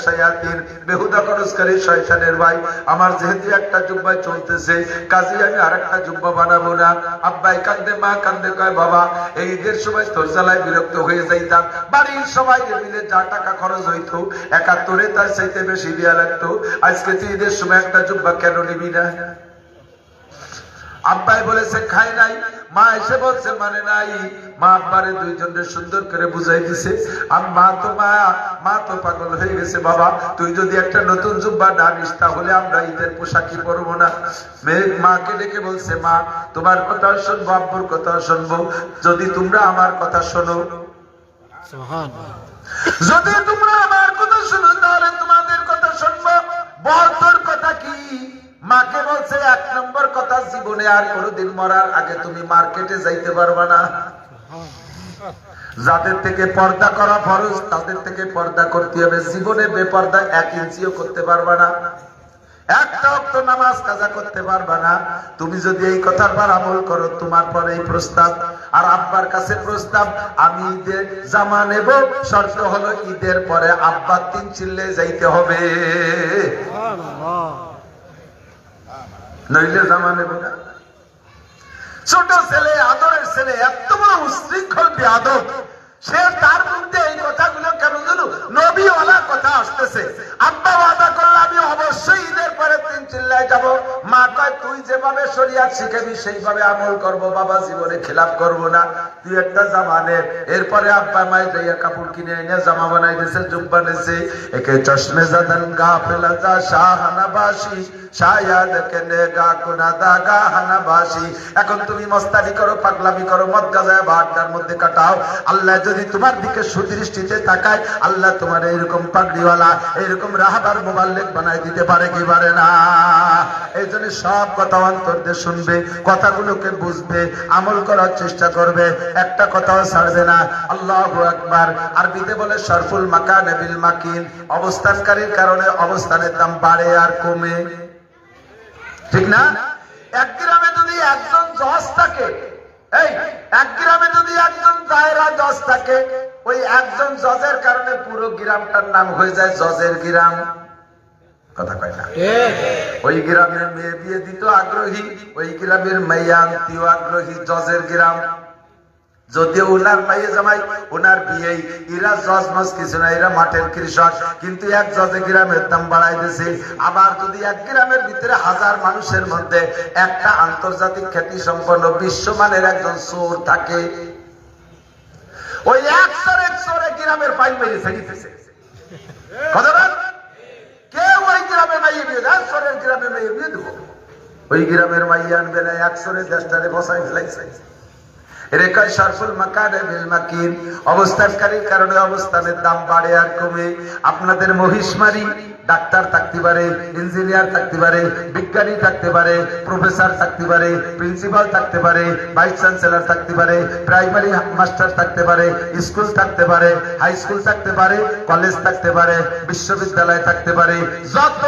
শায়াতিন, বেহুদা খরচকারী শয়তানের ভাই। আমার যেহেতু একটা জুব্বায় চলতেছে, কাজেই আমি আরেকটা জুব্বা বানাবো না। আব্বাই কান্দে, মা কান্দে, কয় বাবা এই ঈদের সময় তোর জ্বালায় বিরক্ত হয়ে যাইতাম, বাড়ির সবাই মিলে যা টাকা খরচ হইতো 71-এ তার চাইতে বেশি দেয়া লাগতো, আজকে তুই ঈদের সময় একটা জুব্বা কেন নিবি না? আব্বাই বলেছে খাই নাই, মা এসে বলছে মানে নাই। মা আব্বারে দুইজনের সুন্দর করে বুঝাই দিছে। মা তো পাগল হয়ে গেছে, বাবা তুই যদি একটা নতুন জুব্বা না নিস তাহলে আমরা ঈদের পোশাকই পরবো না। মেয়ে মাকে ডেকে বলছে, মা তোমার কথা শুনবো, আব্বুর কথা শুনবো, যদি তোমরা আমার কথা শোনো, যদি তোমরা আমার কথা শোনো তাহলে তোমাদের কথা শুনবো। বল তোর কথা কি? মাকে বলছে, 1 নম্বর কথা, জীবনে আর কোনোদিন মরার আগে তুমি মার্কেটে যাইতে পারবা না। যাদের থেকে পর্দা করা ফরজ তাদের থেকে পর্দা করতে হবে, জীবনে বেপর্দা 1 ইঞ্চিও করতে পারবা না, একটা ওয়াক্ত নামাজ কাজা করতে পারবা না। তুমি যদি এই কথার পর আমল করো, তোমার পরে এই প্রস্তাব। আর আব্বার কাছে প্রস্তাব, আমি ঈদের জামা নেব, শর্ত হলো ঈদের পরে আব্বা 3 চিল্লে যাইতে হবে, নইলে জামা নেব না। ছোট ছেলে, আদরের ছেলে, এত বড় উশৃঙ্খল বেয়াদব, সে তার মধ্যে এই কথাগুলো কেন জানো? নবীওয়ালা কথা আসতেছে। আব্বা ওয়াদা করলো আমি অবশ্যই ঈদের পরে 3 চিল্লায় যাব। মা কয় তুই যেভাবে শরিয়াত শিখাবি সেইভাবে আমল করব বাবা, জীবনে খেলাফ করব না, তুই একটা জামা নে। এরপরে আব্বা মাই যাইয়া কাপড় কিনে এনে জামা বানাই দিয়েছে, জুব্বা নিয়েছে। একে চশমে জাদান গাফিলা যা শাহানাবাসী শায়াদ কেনে গা কুনাদা গা হানাবাসী। এখন তুমি মস্তানি করো, পাগলামি করো, মদ গাজায় বাড্ডার মধ্যে কাটাও। আল্লাহ যদি তোমার দিকে সুদৃষ্টিতে তাকায়, আল্লাহ তোমার এইরকম পাগড়িওয়ালা, এইরকম রাহাবার মুবাল্লিগ বানাই দিতে পারে কি পারে না? এই জন্য সব কথা অন্তর দিয়ে শুনবে, কথাগুলোকে বুঝবে, আমল করার চেষ্টা করবে, একটা কথাও ছাড়বে না। আল্লাহু আকবার। আরবিতে বলে শরফুল মাকান বিল মাকিন, অবস্থানকারীর কারণে অবস্থানের দাম বাড়ে আর কমে, ঠিক না? এক গ্রামে যদি একজন জজ থাকে, এই এক গ্রামে যদি একজন দায়রা জজ থাকে, ওই একজন জজের কারণে পুরো গ্রামটার নাম হয়ে যায় জজের গ্রাম। কথা কয় না? ওই গ্রামের মেয়ে বিয়ে দিত আগ্রহী, ওই গ্রামের মেয়ে আনতেও আগ্রহী, জজের গ্রাম। যদিও ওনার মাইয়ে জামাই, ওনার বিয়ে, এরা জজ মজ কিছু না, এরা মাঠের কৃষক, কিন্তু এক জজে গ্রামের দাম বাড়াই দিয়েছে। আবার যদি এক গ্রামের ভিতরে 1000 মানুষের মধ্যে একটা আন্তর্জাতিক খ্যাতি সম্পন্ন বিশ্বমানের একজন চোর থাকে, ওই এক চোরে গ্রামের পাইল মেরে ছেড়েছে। কথা বল, কেউ ওই গ্রামে মাইয়ে বিয়ে দেয়, চোরের গ্রামে মাইয়ে বিয়ে দেবো, ওই গ্রামের মাইয়ে আনবে না, এক চোরে দেশটারে বসাই ফেলাইছে। অবস্থানকারীর কারণে অবস্থানের দাম বাড়ে আর কমে। আপনাদের মহিষমারি ডাক্তার থাকতে পারে, ইঞ্জিনিয়ার থাকতে পারে, বিজ্ঞানী থাকতে পারে, প্রফেসর থাকতে পারে, প্রিন্সিপাল থাকতে পারে, ভাইস চ্যান্সেলর থাকতে পারে, প্রাইমারি মাস্টার থাকতে পারে, স্কুল থাকতে পারে, হাই স্কুল থাকতে পারে, কলেজ থাকতে পারে, বিশ্ববিদ্যালয় থাকতে পারে, যত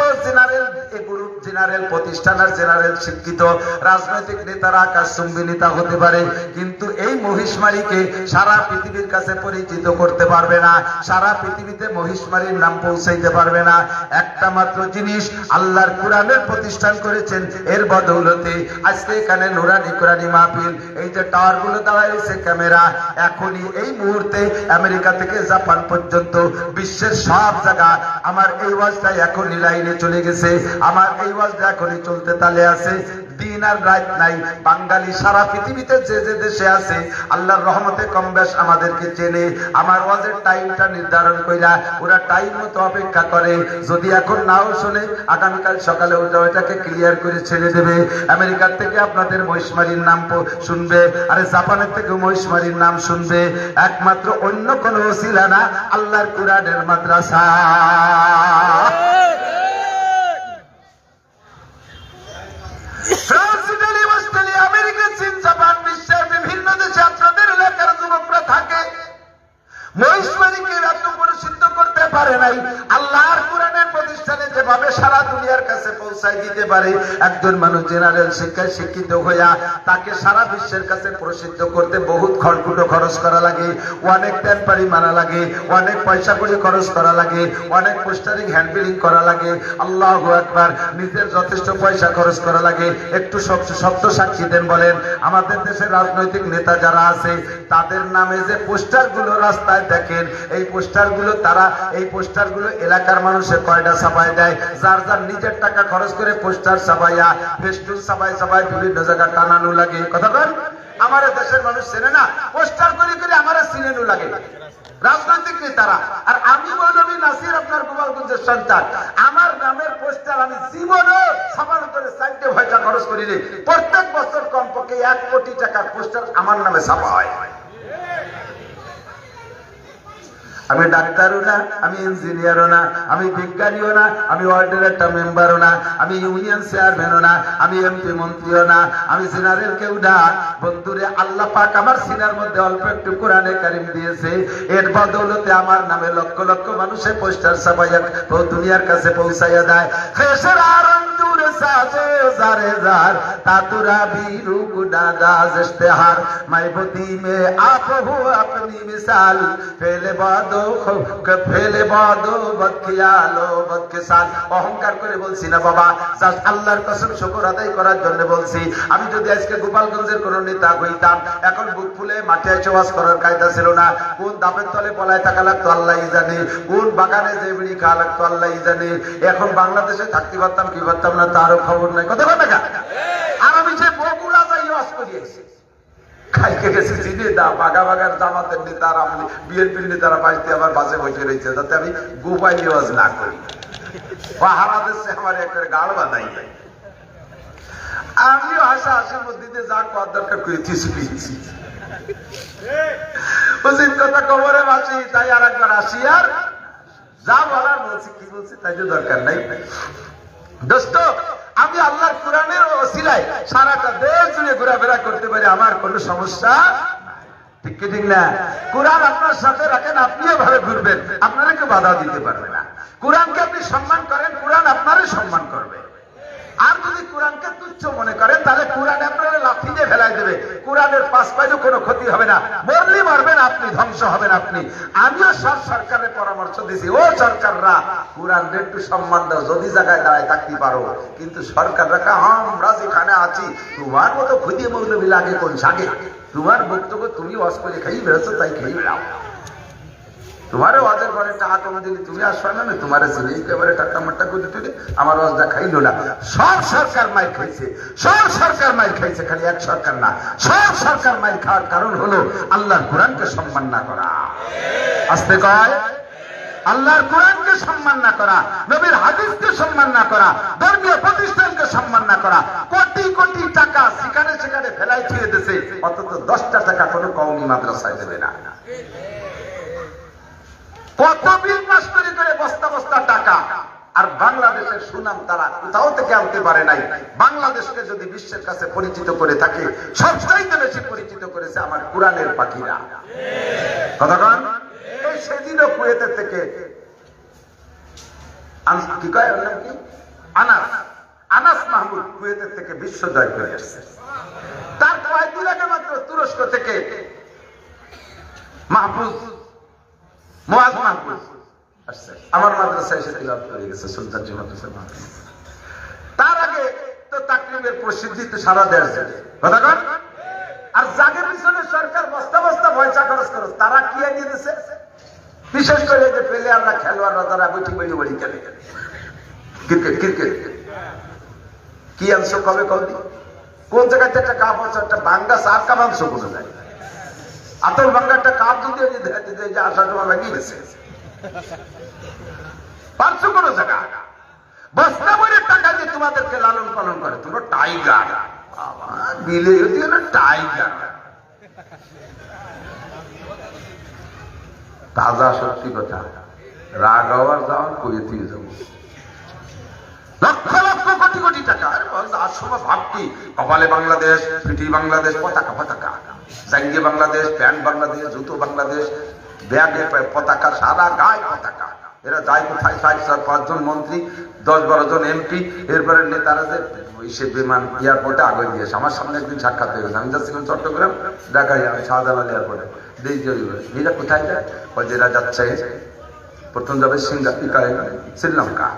জেনারেল প্রতিষ্ঠান আর জেনারেল শিক্ষিত রাজনৈতিক নেতারা আকাশচুম্বী নেতা হতে পারে, কিন্তু এই মহিষমারীকে সারা পৃথিবীর কাছে পরিচিত করতে পারবে না, সারা পৃথিবীতে মহিষমারীর নাম পৌঁছাইতে পারবে না। একটা মাত্র জিনিস আল্লাহর কোরআনের প্রতিষ্ঠান করেছেন, এর বদৌলতে আজকে এখানে নুরানি কোরআনি মাহফিল, এই যে টাওয়ার গুলো দাঁড়াইছে, ক্যামেরা, এখনই এই মুহূর্তে আমেরিকা থেকে জাপান পর্যন্ত বিশ্বের সব জায়গা আমার এই ওয়াজটা এখনই লাইনে চলে গেছে, আমার এই ওয়াজটা এখনই চলতে তালে আছে। দিন আর রাত নাই, বাঙালি সারা পৃথিবীতে যে যে দেশে আছে আল্লাহর রহমতে কম বেশ আমাদেরকে চেনে। আমার ওয়াজের টাইমটা নির্ধারণ কইরা ওরা টাইম মতো অপেক্ষা করে, যদি এখন নাও শুনে আগামীকাল সকালে ওটা ওইটাকে ক্লিয়ার করে ছেড়ে দেবে। আমেরিকার থেকে আপনাদের মহিষমারীর নাম শুনবে, আরে জাপানের থেকে মহিষমারীর নাম শুনবে, একমাত্র অন্য কোনো ওসিলা না, আল্লাহর কোরআনের মাদ্রাসা। ফ্রান্স, ইটালি, অস্ট্রেলিয়া, আমেরিকা, চীন, জাপান, বিশ্বের বিভিন্ন দেশে আপনাদের এলাকার যুবকরা থাকে, মহিষমারীকে এত পরিচিত করতে পারে নাই। আল্লাহর কোরআনের প্রতিষ্ঠানে যেভাবে সারা দুনিয়ার কাছে পৌঁছায় দিতে পারে, একজন মানুষ জেনারেল শিক্ষায় শিক্ষিত হইয়া তাকে সারা বিশ্বের কাছে প্রসিদ্ধ করতে বহুত খড়কুটো খরচ করা লাগে, অনেক টেম্পারি মারা লাগে, অনেক পয়সা কড়ি খরচ করা লাগে, অনেক পোস্টারিং হ্যান্ডবিলিং করা লাগে। আল্লাহু আকবার। নিজের যথেষ্ট পয়সা খরচ করা লাগে। একটু শব্দ সাক্ষী দেন, বলেন আমাদের দেশের রাজনৈতিক নেতা যারা আছে তাদের নামে যে পোস্টার গুলো রাস্তায় দেখেন, এই পোস্টার গুলো এলাকার মানুষের কয়টা ছাপাই দেয়, যার যার নিজের টাকা খরচ করে পোস্টার ছাপাইয়া ফেস্টুন ছাপাই বিভিন্ন জায়গায় টানানো লাগে। কথা বল, আমার দেশের মানুষ চেনে না, পোস্টার করে করে আমার চিনেনো লাগে রাজনৈতিক নেতারা। আর আমি মৌলভী নাসির, আপনার গোপালগঞ্জের সন্তান, আমার নামের পোস্টার আমি জীবনে ছাপানো করে 4 পয়সা খরচ করি। প্রত্যেক বছর কমপক্ষে 1 কোটি টাকার পোস্টার আমার নামে ছাপা হয়। আমি ডাক্তারও না, আমি ইঞ্জিনিয়ারও না, আমি বিজ্ঞানীও না, আমি ওয়ার্ডের একটা মেম্বারও না, আমি ইউনিয়ন চেয়ারম্যানও না, আমি এমপি মন্ত্রীও না, আমি সিনারের কেউ না। বন্ধুরে, আল্লাহ পাক আমার সিনার মধ্যে অল্প একটু কোরআনে কারিম দিয়েছে, এর বদৌলতে আমার নামে লক্ষ লক্ষ মানুষের পোস্টার ছাপাইয়া দুনিয়ার কাছে পৌঁছাইয়া দেয়। साजो जारे जार तातुरा भी रूप नादाज इश्तिहार महबूदी में आप हो अपनी मिसाल फेले बादो बदकियालो बदकिसाल অহংকার করে বলছি না বাবা, জাস্ট আল্লাহর কসম শুকর আদায় করার জন্য বলছি। আমি যদি আজকে গোপালগঞ্জের কোন নেতা হইতাম, এখন বুক ফুলে মাঠে এসে ওয়াজ করার কায়দা ছিল না। কোন দাপের তলে পলায় থাকা লাগতো আল্লাহই জানে, কোন বাগানে যে বিড়ি খাওয়া লাগতো আল্লাহই জানে। এখন বাংলাদেশে থাকতে পারতাম কি পারতাম না তারও খবর নাই। কথা কথা আর আমি যে বগুড়া যাই ওয়াজ করিয়েছি, খাইকে গেছি চিনে দা বাগা বাগার জামাতের নেতারা বিএনপির নেতারা বাড়িতে আমার বাসে বসে রয়েছে, যাতে আমি গোপাই ওয়াজ না করি। পাহারা দেশে আমার একটা গাড় বাঁধাই যায়। আমিও হাসা হাসির মধ্যে যা কর দরকার করেছি শিখেছি। উচিত কথা কবরে বাসি, তাই আর একবার আসি আর যা বলার বলছি, কি বলছি তাই তো দরকার নাই। দোস্ত, আমি আল্লাহর কোরআনের ওসিলায় সারাটা দেশ জুড়ে ঘোরাফেরা করতে পারি, আমার কোনো সমস্যা ঠিক কি ঠিক না? কোরআন আপনার সাথে রাখেন, আপনিও ভাবে ঘুরবেন, আপনারা কেউ বাধা দিতে পারবে না। কোরআনকে আপনি সম্মান করেন, কোরআন আপনারই সম্মান করবে। আর যদি কোরআনকে তুচ্ছ মনে করেন, তাহলে কোরআন আপনারা লাথি দিয়ে ফেলাই দেবে। কোরআনের পাঁচ পাইলেও কোনো ক্ষতি হবে না, মরলি মরবেন আপনি, ধ্বংস হবেন আপনি। আমিও সব সরকারের পরামর্শ দিয়েছি, ও সরকাররা কোরআনকে একটু সম্মান দাও, যদি জায়গায় দাঁড়ায় থাকতে পারো। কিন্তু সরকাররা আমরা যেখানে আছি, তোমার মতো খুঁজিয়ে মৌলবি লাগে কোন সাগে? তোমার বক্তব্য তুমি ওয়াজ করে খাই বেরোছো, তাই খেয়ে বেড়াও। তোমারও ওয়াজের ঘরে টাকা কমে দিলি, তুমি আসবে না, তোমার চিনি একেবারে টাকা মাট্টা করে তুলে আমার ওয়াজটা খাইলো না। সব সরকার মাইর খাইছে, সব সরকার মাইর খাইছে, খালি এক সরকার না, সব সরকার মাইর খাওয়ার কারণ হলো আল্লাহর কোরআনকে সম্মান না করা। আসতে কয় আল্লাহর কোরআনকে সম্মান না করা, নবীর হাদিসকে সম্মান না করা, ধর্মীয় প্রতিষ্ঠানকে সম্মান না করা। কোটি কোটি টাকা সেখানে সেখানে ফেলাই ছুঁয়ে দিয়েছে, অন্তত 10টা টাকা কোনো কওমি মাদ্রাসায় দেবে না। কত বিল পাস করে বস্তা বস্তা টাকা, আর বাংলাদেশের সুনাম তারা কোথাও থেকে আনতে পারে নাই। বাংলাদেশকে যদি বিশ্বের কাছে পরিচিত করে থাকে, সবচাইতে বেশি পরিচিত করেছে আমার কোরআনের পাখিরা। কতক্ষণ এই সেদিনও কুয়েতের থেকে কি কয় ওর নাম কি, আনাস মাহমুদ কুয়েতের থেকে বিশ্ব জয় করে আসছে। তার কয়েকদিন আগে মাত্র তুরস্ক থেকে আমার মাদ্রাসায় এসে তিলাওয়াত করে গেছে, সুলতানজি মাদ্রাসা। তার আগে তো তাকরিমের প্রসিদ্ধি তো সারা দেশ জানে। কতক্ষণ আর জাগের পিছনে সরকার বস্তা বস্তা পয়সা খরচ করো, তারা কি এগিয়ে দিচ্ছে? বিশেষ করে যে প্লেয়াররা, খেলোয়াড়রা, তারা বইটি বইটি বড়ি খেলে ক্রিকেট কি আনছো কবে কবে কোন জায়গাতে একটা কাপ হচ্ছে, একটা বাঙ্গা চার কাপ আনছো কোন জায়গায়? আতল বাঙ্গা একটা কাপ যদি আসার সময় লাগিয়ে গেছে পারছো কোন জায়গা? বস্তা বইয়ের টাকা দিয়ে তোমাদেরকে লালন পালন করে, তোমরা টাইগার বিলে টাইগার। তাজা সত্যি কথা, রাগ হওয়ার যাওয়ার কুয়েতে যাবো, লক্ষ লক্ষ কোটি কোটি টাকা। আর সময় ভাবছি কপালে বাংলাদেশ, পিঠি বাংলাদেশ, পতাকা পতাকা, জাঙ্গে বাংলাদেশ, প্যান্ট বাংলাদেশ, জুতো বাংলাদেশ, ব্যাগে পতাকা, সারা গায়ে পতাকা। এরা যায় কোথায়? 4-5 জন মন্ত্রী, 10-12 জন এমপি, এরপরে নেতারা যে সে বিমান এয়ারপোর্টে আগে দিয়েছে। আমার সামনে একদিন সাক্ষাৎ হয়ে গেছে, আমি যাচ্ছিলাম চট্টগ্রাম, ঢাকায় শাহজালাল এয়ারপোর্টে। এরা কোথায় যায়? এরা যাচ্ছে প্রথম যাবে শ্রীলঙ্কা।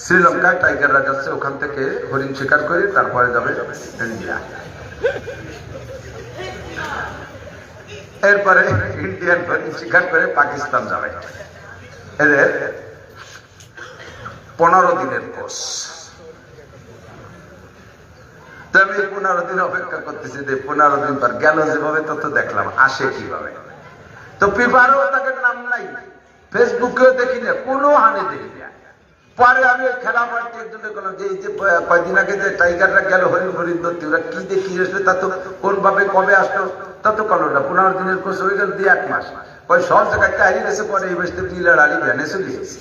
শ্রীলঙ্কায় টাইগাররা যাচ্ছে, ওখান থেকে হরিণ শিকার করে তারপরে যাবে ইন্ডিয়া। এরপরে ইন্ডিয়ান হরিণ শিকার করে পাকিস্তান যাবে। এদের 15 দিনের কোর্স। আমি 15 দিন অপেক্ষা করতেছি, 15 দিন পর গেল যেভাবে, তত দেখলাম আসে কিভাবে। তো পেপারেও তাকে নাম নাই, ফেসবুকেও দেখি না, কোনো হানে দেখি না। পরে আমি ওই খেলা মাঠে একজনে বললাম যে এই যে কয়দিন আগে যে টাইগাররা গেল হরিণ ধরতে, ওরা কি দেখি আসবে, তা তো কোন ভাবে কবে আসলো তা তো করলো না। 15 দিনের কোর্স হয়ে গেল 2-1 মাস। ওই সব জায়গায় হারিয়ে গেছে, পরে এই বসতে পিলার আলি ভ্যানে চলে গেছে।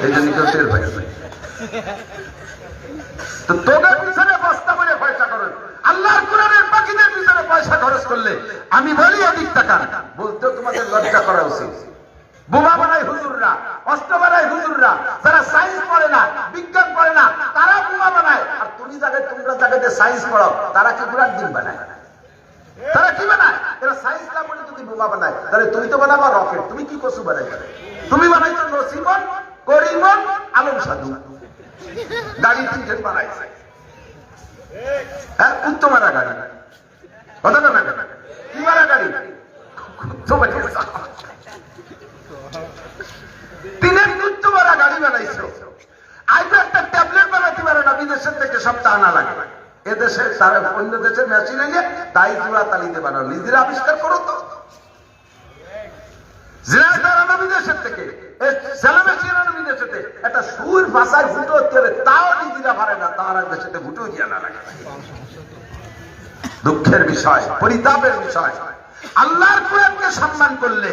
এই জন্য কেউ টের পাই। তো তোদের পিছনে বস্তা বলে পয়সা খরচ, আল্লাহর কোরআনের পাখিদের পিছনে পয়সা খরচ করলে আমি বলি অধিক টাকা বলতেও তোমাদের লজ্জা করা উচিত। বোমা বানায় হুজুররা, অস্ত্র বানায় হুজুররা, যারা সায়েন্স পড়ে না, বিজ্ঞান পড়ে না, তারা বোমা বানায়। সায়েন্স না পড়ে যদি বোমা বানায়, তাহলে তুমি তো বানাবা রকেট। তুমি কি কসু বানাই? তুমি বানাইছো নসিমন, করিমন, আলম সাধু, গাড়ি তিনজন বানাইছে। হ্যাঁ, উত্তমারা গাড়ি, কথা না কি মারা গাড়ি? তিনের উত্তমারা গাড়ি বানাইছো। আজ একটা ট্যাবলেট বানাতে পারে না, বিদেশের থেকে সবটা আনা লাগে। এদেশে সারা অন্য দেশের মেশিন এনে তাই জোড়া তালিতে বানাও, নিজেরা আবিষ্কার করো তো। বিদেশের থেকে বিদেশের একটা সুর ভাষায় ভুটো হতে হবে, তাও নিজেরা পারে না, তারা দেশে ভুটো দিয়ে আনা লাগে। দুঃখের বিষয়, পরিতাপের বিষয়। আল্লাহর কোরআনকে সম্মান করলে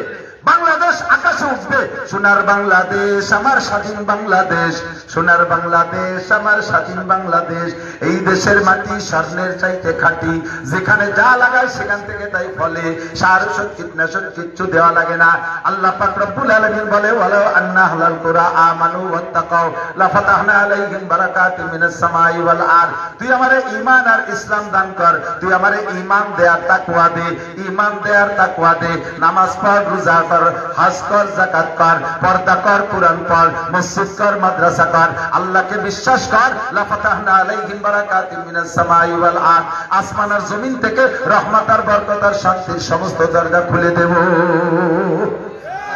বাংলাদেশ আকাশে উঠবে। সোনার বাংলাদেশ আমার স্বাধীন বাংলাদেশ, সোনার বাংলাদেশ আমার স্বাধীন বাংলাদেশ। এই দেশের মাটি স্বর্ণের চাইতে খাঁটি, যেখানে যা লাগায় সেখান থেকে তাই ফলে, সার ওষুধ কীটনাশক কিচ্ছু দেওয়া লাগে না। আল্লাহ পাক রব্বুল আলামিন বলে, ওয়ালাউ আন্না আহলাল কুরা আমানু ওয়াত্তাকাউ লাফাতাহনা আলাইহিম বারাকাতিন মিনাস সামাই ওয়াল আরদ। তুই আমারে ঈমান আর ইসলাম দান কর, তুই আমারে ঈমান দে আর তাকওয়া দে, ঈমান দে আর তাকওয়া দে। নামাজ পড়, রোজা কর, হজ কর, যাকাত কর, পর্দা কর, কুরআন পড়, মসজিদ কর, মাদ্রাসা কর, আল্লাহকে বিশ্বাস কর। লাফাতাহনা আলাইহিম বারাকাতিন মিনাস সামাই ওয়াল আরদ। আসমান আর জমিন থেকে রহমত আর বরকত আর শান্তির সমস্ত দরজা খুলে দেব।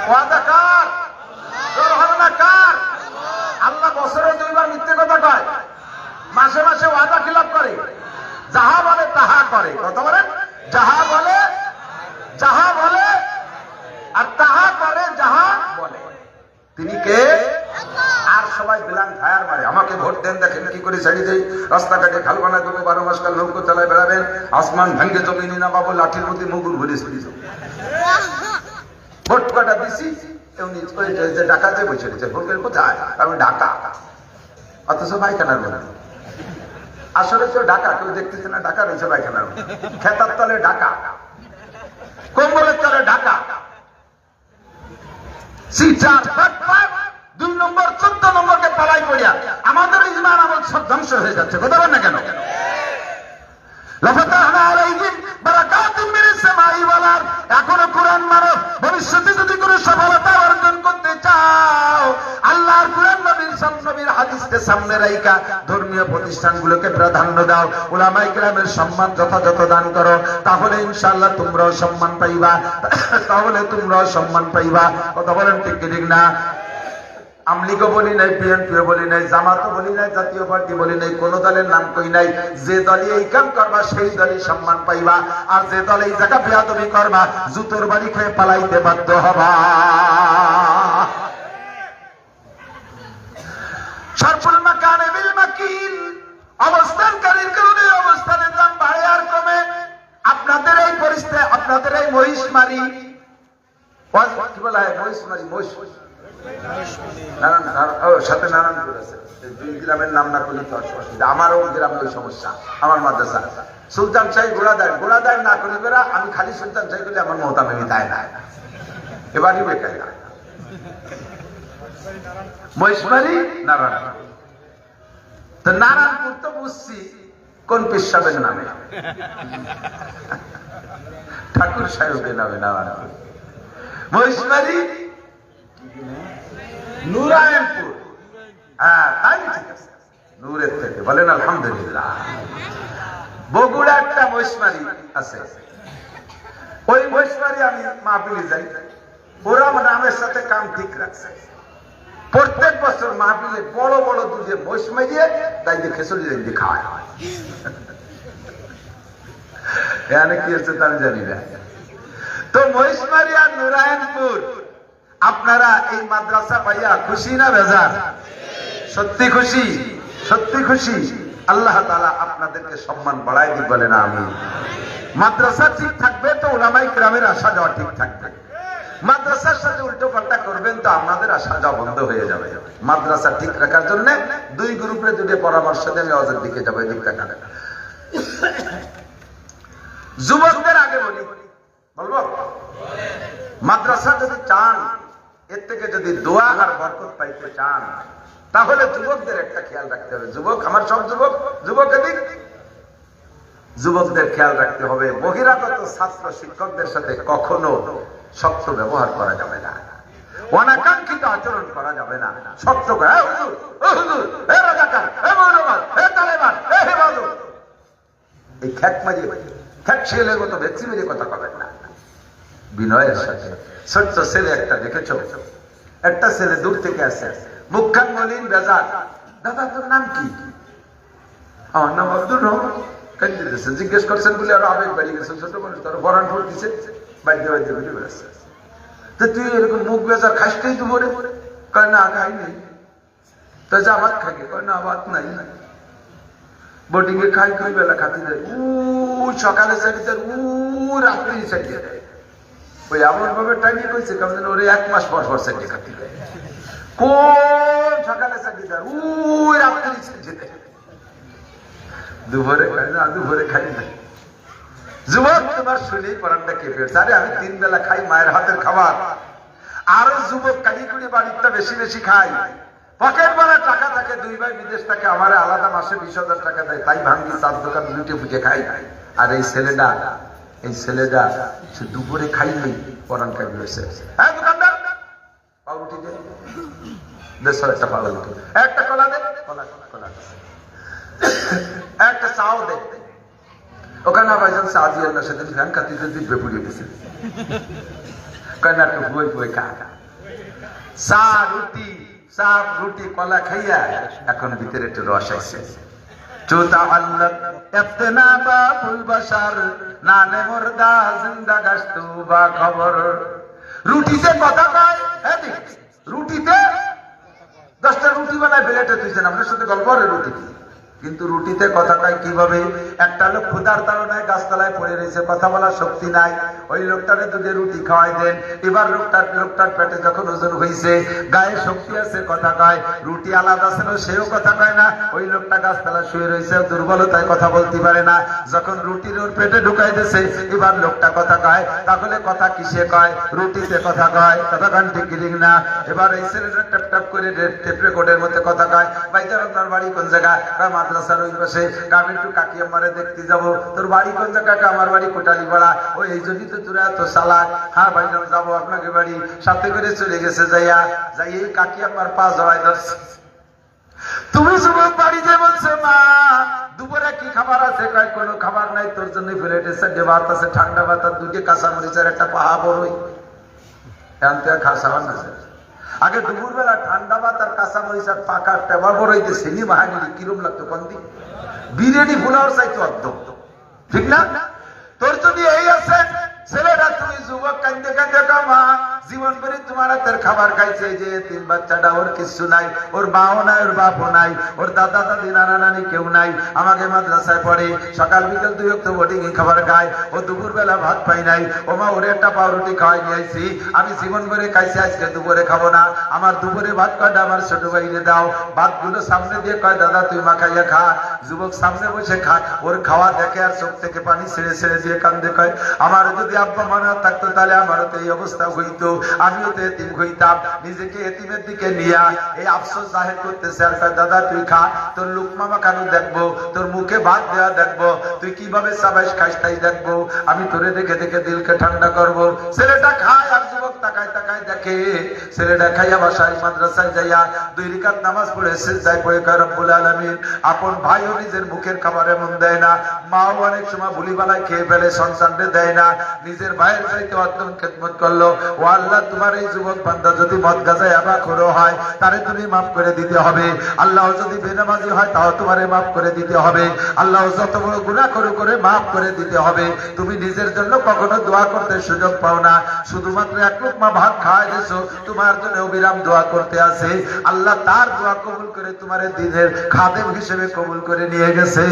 ওয়াদা কার? জোরহানা কার? আল্লাহ বছরে দুইবার মিথ্যে কথা কয়, মাসে মাসে ওয়াদা খিলাফ করে। যাহা বলে তাহা করে। কত বলেন? যাহা বলে, যাহা বলে আর তাহা করে, যাহা বলে। তিনি কে? আর সবাই বিলান ফায়ার মারে, আমাকে ভোট দেন, দেখেন কি করে ছাড়ি দেই, রাস্তাঘাটে খাল বানায় দেবো, 12 মাস কাল নৌকো চালায় বেড়াবেন, আসমান ভেঙ্গে জমিনি না পাবো, লাঠির মধ্যে মুগুর ভরে ছড়ি যাবো। ভোট কটা দিছি, ডাকাতে বসে দিচ্ছে, ভোটের কোথায়? আমি ঢাকা, অথচ পায়খানার মনে। আসলে কেউ ঢাকা, কেউ দেখতেছে না ঢাকা রয়েছে পায়খানার মনে। খেতার তলে ঢাকা, কম্বলের তলে ঢাকা। 2 নম্বর 14 নম্বরকে পালাই করিয়া আমাদের ইমান আমল সব ধ্বংস হয়ে যাচ্ছে। কথা বলেন না কেন? লাফাতাহনা আলাইহিম বারাকাতুম মিনাস সামাই ওয়াল আরদ। এখনো কোরআন মানো। ভবিষ্যতে যদি কোনো সফলতা অর্জন করতে চাও, আল্লাহর কোরআন নবীর হাদিসকে সামনে রাইখা ধর্মীয় প্রতিষ্ঠানগুলোকে প্রাধান্য দাও, উলামায়ে কেরামের সম্মান যথাযথ দান করো, তাহলে ইনশাআল্লাহ তোমরাও সম্মান পাইবা, তাহলে তোমরাও সম্মান পাইবা। কথা বলেন ঠিক ঠিক না? আমলিগও বলি নাই, বিএনপিও বলি নাই, জামাতও বলি নাই, জাতীয় পার্টি বলি নাই, কোন দলের নাম কই নাই। যে দলই এই কাম করবা সেই দলই সম্মান পাইবা, আর যে দল এই জায়গা বেয়াদবি করবা জুতোর বাড়ি খেয়ে পালাইতে বাধ্য হবা। শারফুল মাকানে বিল মাকিন, অবস্থানকারীর কারণে অবস্থানের দাম বাড়ে আর কমে। আপনাদের এই পরিস্থিতি, আপনাদের এই মহিষমারি, কি বলা হয় মহিষমারি, সাথে নারায়ণপুর আছে, 2 গ্রামের নাম না করলে তো অসুবিধা। আমারও গ্রামে ওই সমস্যা, আমার মাদ্রাসা সুলতান শাহী গোড়াদায় না করি বেড়া, আমি খালি সুলতান শাহী করলে আমার মোহতামেমি দেয় না, এবারই বেকার না। মহিষমারি নারায়ণপুর, তো নারায়ণপুর তো বুঝছি কোন পেশাবের নামে, ঠাকুর সাহেবের নামে নারায়ণপুর। মহিষমারি নুরায়ণপুর, হ্যাঁ তাই ঠিক আছে, নূরের থেকে বলেন আলহামদুলিল্লাহ। বগুড়া একটা মহিষমারি আছে, ওই মহিষমারি আমি মাহফিলে যাই, ওরা আমার নামের সাথে কাম ঠিক রাখছে। প্রত্যেক বছর মাহফিলে বড় বড় দুধে মহিষ মারিয়ে তাই দিয়ে খেসুরি দিয়ে খাওয়ায়। এখানে কি হচ্ছে তা আমি জানি না। তো মহিষমারি আর নুরায়ণপুর, আপনারা এই মাদ্রাসা পাইয়া খুশি না বেজার? সত্যি খুশি, সত্যি খুশি। আল্লাহ তাআলা আপনাদেরকে সম্মান বাড়াই দিক, বলে না আমি। মাদ্রাসা ঠিক থাকবে তো উলামায়ে কেরামের আসা যাওয়া ঠিক থাকবে। মাদ্রাসার সাথে উল্টো পাল্টা করবেন তো আমাদের আসা যাওয়া বন্ধ হয়ে যাবে। মাদ্রাসা ঠিক রাখার জন্য 2 গ্রুপে 2 পরামর্শ দিয়ে আমি অজের দিকে যাবো, এদিক টাকা। যুবকদের আগে বলি, বলবো মাদ্রাসা যদি চান, এর থেকে যদি দোয়া আর বরকত পাইতে চান, তাহলে যুবকদের একটা খেয়াল রাখতে হবে। যুবক, আমার সব যুবক, যুবক এদিক, যুবকদের খেয়াল রাখতে হবে, বহিরাগত ছাত্র শিক্ষকদের সাথে কখনো শক্ত ব্যবহার করা যাবে না, অনাকাঙ্ক্ষিত আচরণ করা যাবে না। শক্ত করে হুজুর, ও হুজুর, এ রাজাকার, এ মৌলবাদ, এ তালেবান, এ হেফাজত, এই খ্যাক মারিয়ে খ্যাক ছেলের মতো ব্যক্তি মেরে কথা কবেন না। বিনয়ের সাথে ছোট্ট ছেলে একটা দেখেছ, একটা ছেলে দূর থেকে আসে, মুখখান মলিন বেজার, দাদা তোর নাম কি? আমার নাম আব্দুর রহমান। জিজ্ঞেস করছেন বলে আরো আবেগ বাড়িয়ে গেছে, ছোট মানুষ তার বরান ফুট দিচ্ছে, বাইরে বাইরে বেরিয়ে বেড়াচ্ছে। তো তুই এরকম মুখ বেজার খাইতেই তো বলে কয় না খাই নেই, তো যা ভাত খাইকে কয় না ভাত নাই, বোর্ডিং এ খাই খাই বেলা খাতে দেয়, সকালে চাকরি রাত্রি চাকরি দেয়। ওই এমন ভাবে টাইমিয়ে কইছে কেমন ওরে 1 মাস পর পর চাকরি খাতে দেয়, কোন সকালে চাকরি দেয় রাত্রি চাকরি দেয়, দুপুরে খাই না, দুপুরে খাই না। যুবক তোমার শুনেই পরানটা কেঁপে উঠছে, আরে আমি 3 বেলা খাই মায়ের হাতের খাবার, আরো যুবক কালি কুড়ি বাড়িটা বেশি বেশি খাই, পকেট ভরা টাকা থাকে, 2 ভাই বিদেশ থাকে, আমার আলাদা মাসে 20,000 টাকা দেয়, তাই ভাঙ্গি 4 দোকান লুটে ফুটে খাই। আর এই ছেলেটা সে দুপুরে খাই নেই, পরান খাই রয়েছে। হ্যাঁ দোকানদার, পাউরুটি দে, 150 পাউরুটি, একটা কলা দে, কলা একটা চাও দে। ওখানে ভাইজান চা দিয়ে আল্লাহ সেদিন ফ্যান কাতি দিব্যে পুড়িয়ে দিয়েছে, কয়না একটু বই বই খা, চা রুটি কলা খাইয়া এখন ভিতরে একটু রস আইছে। চোতা আল্লাহ এফতেনা বা ফুল বাসার নানে মুর্দা জিন্দা গাস্তু বা খবর। রুটিতে কথা কয়, হ্যাঁ রুটিতে 10টা রুটি বানায় বেলেটে দিয়েছেন, আপনার সাথে গল্প করে রুটি, কিন্তু রুটিতে কথা কয় কিভাবে? একটা লোক ক্ষুধার তাড়নায় গাছতলায় পড়ে রয়েছে, কথা বলার শক্তি নাই, ওই লোকটারে দুধে রুটি খাওয়াই দেন। এবার লোকটার পেটে যখন ওজন হয়েছে, গায়ে শক্তি আছে, কথা কয়। রুটি আলাদা ছিল, সেও কথা কয় না, ওই লোকটা গাছতলায় শুয়ে রয়েছে, দুর্বলতায় কথা বলতে পারে না, যখন রুটির ওর পেটে ঢুকাই দিয়েছে, এবার লোকটা কথা কয়। তাহলে কথা কিসে কয়? রুটিতে কথা কয়, কথা কান ঠিক না। এবার এই ছেলেটা ট্যাপ ট্যাপ করে টেপ রেকর্ডের মধ্যে কথা কয়, ভাইজান আপনার বাড়ি কোন জায়গায়? মাদ্রাসার ওই পাশে, আমি একটু কাকি আমারে দেখতে যাবো। তোর বাড়ি কোন জায়গায়? আমার বাড়ি কোটালি পাড়া। ও এই জন্যই তো তোরা এত চালাক। হ্যাঁ ভাইজান যাবো আপনাকে বাড়ি, সাথে করে চলে গেছে, যাই এই কাকি আমার পা জড়াই ধরছে। তুমি যুবক বাড়িতে বলছে, মা দুপুরে কি খাবার আছে? কয় কোনো খাবার নাই, তোর জন্য প্লেটে 4টে ভাত আছে, ঠান্ডা ভাত আর 2টে কাঁচা মরিচের একটা পাহা বড়ই খাসা আছে। আগে দুপুর বেলা ঠান্ডা ভাত আর কাঁচা মরিচ আর পাকা টেবা বড়ইতে সেনি বাহানি কিরম লাগতো কন্দি, বিরিয়ানি পোলাওর চাইতো একদম, ঠিক না? তোর যদি এই আছে ছেলেটা, তুমি যুবক কান্দে কান্দে মা জীবন করে তোমার হাতের খাবার খাইছে, যে 3 বাচ্চাটা, ওর কিছু নাই, ওর মাও নাই, ওর বাপও নাই, ওর দাদা দাদি নানা নানি কেউ নাই, আমাকে মাদ্রাসায় পড়ে, সকাল বিকেল 2 ওয়াক্ত বোর্ডিং খাবার খায়, ও দুপুর বেলা ভাত পাই নাই, ও মা ওরে একটা পাউরুটি খাওয়াই নিয়ে আইছি, আমি জীবন করে খাইছি, আজকে দুপুরে খাবো না, আমার দুপুরে ভাত কয়টা আমার ছোট ভাইরে দাও। ভাতগুলো সামনে দিয়ে কয়, দাদা তুই মা খাইয়া খা। যুবক সামনে বসে খা, ওর খাওয়া দেখে আর চোখ থেকে পানি ছেড়ে ছেড়ে দিয়ে কান্দে, কয় আমার যদি আব্বা মানা থাকতো তাহলে আমারও তো এই অবস্থা হইতো, আমিও তো এতিম হইতাম। নিজেকে এতিমের দিকে নিয়ে এই আফসোস জাহির করতেছে। আর দাদা তুই খা, তোর লুকমা মাখানো দেখবো, তোর মুখে ভাত দেওয়া দেখবো, তুই কিভাবে সাবাইশ খাইস তাই দেখবো, আমি তোরে দেখে দেখে দিলকে ঠান্ডা করবো। ছেলেটা খায় আর যুবক তাকায় তাকায় দেখে, ছেলেটা খাইয়া বাসায় মাদ্রাসায় যাইয়া 2 রাকাত নামাজ পড়ে সিজদায় পড়ে কয়, রব্বুল আলামিন, আপন ভাইও নিজের মুখের খাবারে মন দেয় না, মাও অনেক সময় ভুলিবালায় খেয়ে ফেলে, সন্তানরে দেয় না, নিজের ভাইয়ের চাইতে অত্যন্ত খেদমত করলো। ও আল্লাহ, তোমার এই যুবক বান্দা যদি মদ গাঁজায় আবাখোরও হয়, তারে তুমি মাফ করে দিতে হবে। আল্লাহ যদি বেনামাজি হয়, তাও তোমারে মাফ করে দিতে হবে। আল্লাহ যত বড় গুনাহ করে মাফ করে দিতে হবে। তুমি নিজের জন্য কখনো দোয়া করতে সুযোগ পাও না, শুধুমাত্র 1 লুকমা ভাত খাওয়াই দিয়েছো, তোমার জন্য অবিরাম দোয়া করতে আছে। আল্লাহ তার দোয়া কবুল করে তোমার দিনের খাদেম হিসেবে কবুল করে নিয়ে গেছে।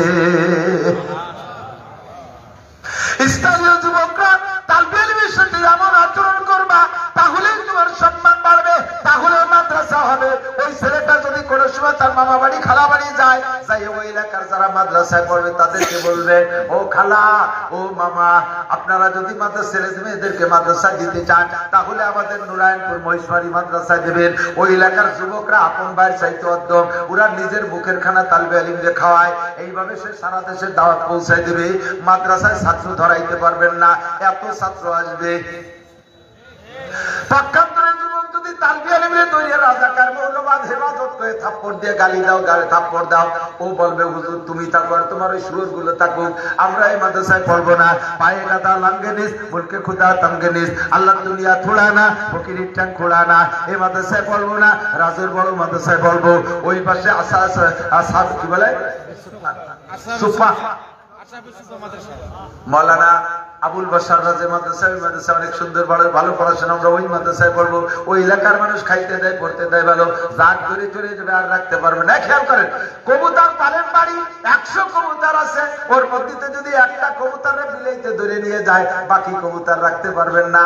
স্থানীয় যুবকরা তালবে ইলমের সাথে এমন আচরণ করবা, তাহলেই তোমার সম্মান বাড়বে, তাহলে মাদ্রাসা মাদ্রাসা হবে, ওই ছেলেটা যদি কোনো সময় তার মামা বাড়ি খালা বাড়ি যায়, যাই ওই এলাকার যারা মাদ্রাসায় পড়বে তাদেরকে বলবে, ও খালা ও মামা, আপনারা যদি মাদ্রাসা ছেলে মেয়েদেরকে মাদ্রাসায় দিতে চান তাহলে আমাদের নুরায়নপুর মহেশবাড়ি মাদ্রাসায় দেবেন। ওই এলাকার যুবকরা আপন ভাইয়ের চাইতে অদ্যম, ওরা নিজের মুখের খানা তালবে আলিমরে খাওয়ায়। এইভাবে সে সারা দেশের দাওয়াত পৌঁছায় দেবে। মাদ্রাসায় ছাত্র ধরাইতে পারবেন না, এত ছাত্র আসবে। পক্ষান্তরের যুবক যদি তালবি আলিমরে তৈরি রাজাকার মৌলবাদ হেফাজত করে থাপ্পড় দিয়ে গালি দাও, গালে থাপ্পড় দাও, ও বলবে হুজুর তুমি থাকো আর তোমার ওই সুর গুলো থাকুক, আমরা এই মাদ্রাসায় পড়বো না। পায়ে গাদা লাঙ্গে নিস, মুলকে খুদা তাঙ্গে নিস, আল্লাহ দুনিয়া থোড়া না, ফকিরের ট্যাং খোড়া না, এই মাদ্রাসায় পড়বো না, রাজের বড় মাদ্রাসায় পড়বো। ওই পাশে আসা কি বলে সুফা মৌলানা আবুল বাশার রাজে মাদ্রাসা, ওই মাদ্রাসা অনেক সুন্দর ভালো পড়াশোনা, আমরা ওই মাদ্রাসায় পড়বো। ওই এলাকার মানুষ খাইতে দেয় পড়তে দেয় ভালো, জাগ ধরে চলে যাবে আর রাখতে পারবে না। খেয়াল করেন, কবুতর পালেন বাড়ি 100 কবুতর আছে, ওর মধ্যে যদি একটা কবুতরের বিলাইতে ধরে নিয়ে যায় বাকি কবুতর রাখতে পারবেন না।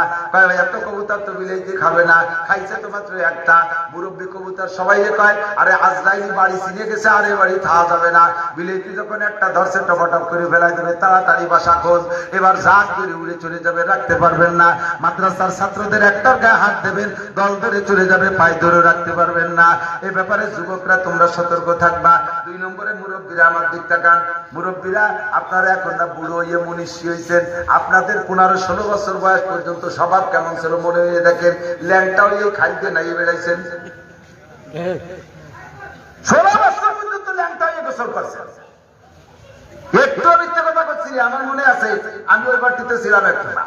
এত কবুতর তো বিলাইতে খাবে না, খাইছে তো মাত্র একটা। মুরব্বী কবুতর সবাই কয় আরে আজরাইল বাড়ি চিনে গেছে, আরে বাড়ি খাওয়া যাবে না। বিলাইতে যখন একটা ধরছে টপটপ করে ফেলাই দেবে, তাড়াতাড়ি বাসা খোঁজ, এবার জাগ ধরে উড়ে চলে যাবে, রাখতে পারবেন না। মাদ্রাসার ছাত্রদের একটার গায়ে হাত দেবেন, দল ধরে চলে যাবে, পায়ে ধরে রাখতে পারবেন না। এ ব্যাপারে যুবকরা তোমরা সতর্ক থাকবা। 2 নম্বরে মুরব্বীরা আমার দিক তাকান। মুরব্বীরা আপনারা এখন না বুড়ো ইয়ে মনীষী হয়েছেন, আপনাদের 15-16 বছর বয়স পর্যন্ত স্বভাব কেমন ছিল মনে হয়ে দেখেন, ল্যাংটাও এই খাইতে নাই বেড়াইছেন। 16 বছর পর্যন্ত ল্যাংটাও গোসল করছেন। একটু মিথ্যে কথা করছি, আমার মনে আছে আমি ওই বাড়িতে ছিলাম একটু না।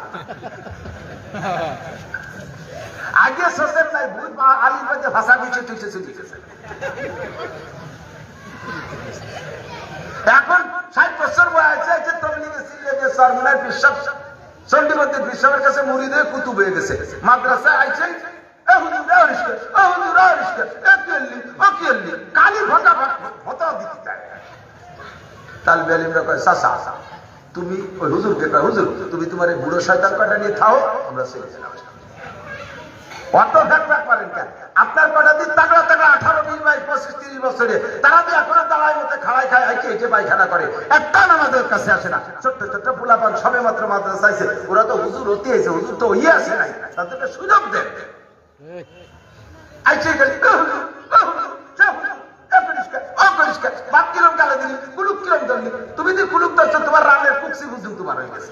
আগে সোসেন নাই, ভূত আলির মধ্যে ভাষা মিশে টুসে চলে। এখন 60 বছর বয়স আছে, তবলিগে সিলেটে সরমুনার বিশ্বাস চন্ডীমন্দির বিশ্বাসের কাছে মুড়ি দিয়ে কুতুব হয়ে গেছে। মাদ্রাসায় আইছে কালি ভোটা দিতে চায়। তালবে আলিমরা কয় চাচা তুমি ওই হুজুরকে কয় হুজুর তুমি তোমার এই বুড়ো শয়তান কয়টা নিয়ে থাও, আমরা চলে গেলাম। অত ফ্যাক পারেন কেন? আপনার কটা দিন তাগড়া 18, 20, 22, 25, 30 বছরে তারা তো এখন দাঁড়ায় মতো খাড়ায় খায় আইকে এটে পায়খানা করে, একটা নামাজের কাছে আসে না। ছোট্ট ছোট্ট পোলাপান সবে মাত্র মাদ্রাসা আইছে, ওরা তো হুজুর হতে আইছে, হুজুর তো ইয়ে আসে নাই, তাদেরকে সুযোগ দেন। আইছে গেলি তুমি যে কুলুক ধরছো, তোমার রানের কুকসি বুঝুন তোমার হয়ে গেছে,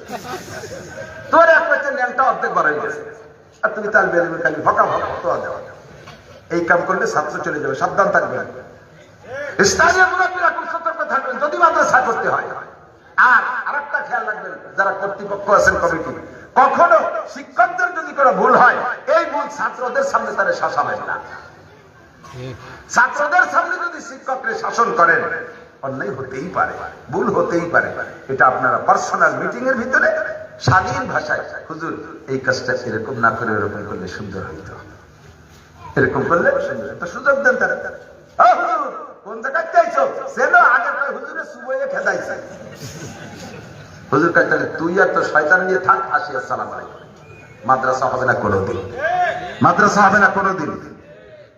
তোমার এক পয়সা ন্যাংটা অর্ধেক বার হয়ে গেছে, আর তুমি তার বেরোবে খালি ভকা ভকা দেওয়া। এই কাম করলে ছাত্র চলে যাবে, সাবধান থাকবেন। স্থানীয় মুরব্বীরা খুব সতর্ক থাকবেন যদি মাদ্রাসা করতে হয়। আর আরেকটা খেয়াল রাখবেন, যারা কর্তৃপক্ষ আছেন কমিটি, কখনো শিক্ষকদের যদি কোনো ভুল হয়, এই ভুল ছাত্রদের সামনে তারা শাসাবেন না। ছাত্রদের সামনে যদি শিক্ষকরা শাসন করেন, অন্যায় হতেই পারে, ভুল হতেই পারে, এটা আপনারা পার্সোনাল মিটিং এর ভিতরে স্বাধীন ভাষায় হুজুর এই কাজটা এরকম না করে এরকম করলে সুন্দর হইত, এরকম করলে সুন্দর হইত, সুযোগ দেন তারা। কোন জায়গায় চাইছো সেন আগে হুজুরে সুবয়ে খেদাইছে, হুজুর কাছে তুই আর তোর শয়তান নিয়ে থাক, আসি আসসালামু আলাইকুম। মাদ্রাসা হবে না কোনোদিন, মাদ্রাসা হবে না কোনোদিন।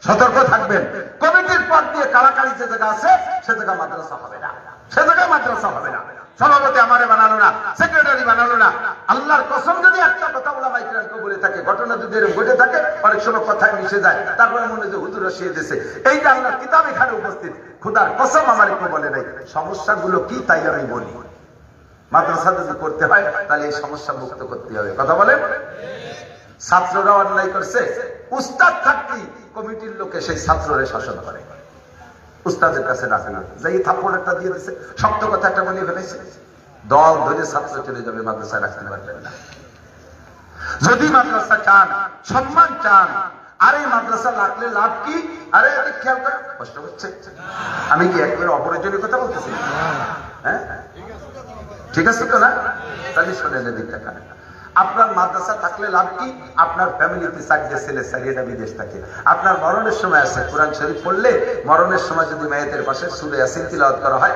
সতর্ক থাকবেন। কমিটির পদ দিয়ে কালাকালি যে জায়গা আছে সে জায়গা মাদ্রাসা হবে না, সে জায়গায় মাদ্রাসা হবে না। সভাপতি আমারে বানালো না, সেক্রেটারি বানালো না। আল্লাহর কসম যদি একটা কথা ওলামায়ে কিরামকে বলে থাকে, ঘটনা যদি এরকম ঘটে থাকে, অনেক সময় কথায় মিশে যায়, তারপরে মনে যে হুজুর রসিয়ে দিয়েছে, এইটা আল্লাহর কিতাব এখানে উপস্থিত। খুদার কসম আমার একটু বলে নাই সমস্যাগুলো কি, তাই আমি বলি। মাদ্রাসা যদি করতে হয় তাহলে এই সমস্যা মুক্ত করতে হবে। কথা বলেন। ছাত্ররা অন্যায় করছে, উস্তাদ থাকতে কমিটির লোকে সেই ছাত্ররে শাসন করে, উস্তাদের কাছে রাখে না, যাই থাপ্পড় একটা দিয়ে দিচ্ছে, শক্ত কথা একটা বলে ফেলেছে, দল ধরে ছাত্র চলে যাবে, মাদ্রাসায় রাখতে পারবেন না। যদি মাদ্রাসা চান, সম্মান চান, আর এই মাদ্রাসা লাগলে লাভ কি? আরে খেয়াল করেন, কষ্ট হচ্ছে, আমি কি একবারে অপ্রয়োজনীয় কথা বলতেছি? হ্যাঁ ঠিক আছে তো না? তাহলে শোনেন এদিকটা কানে। আপনার মাদ্রাসা থাকলে লাভ কি? আপনার ফ্যামিলিতে 4 ছেলে 4টা বিদেশ থাকে, আপনার মরণের সময় আছে কোরআন শরীফ পড়লে, মরণের সময় যদি মায়েদের পাশে সূরা ইয়াসিন তিলাওয়াত করা হয়,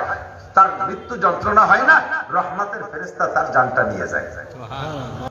তার মৃত্যু যন্ত্রণা হয় না, রহমতের ফেরেশতা তার জানটা নিয়ে যায়।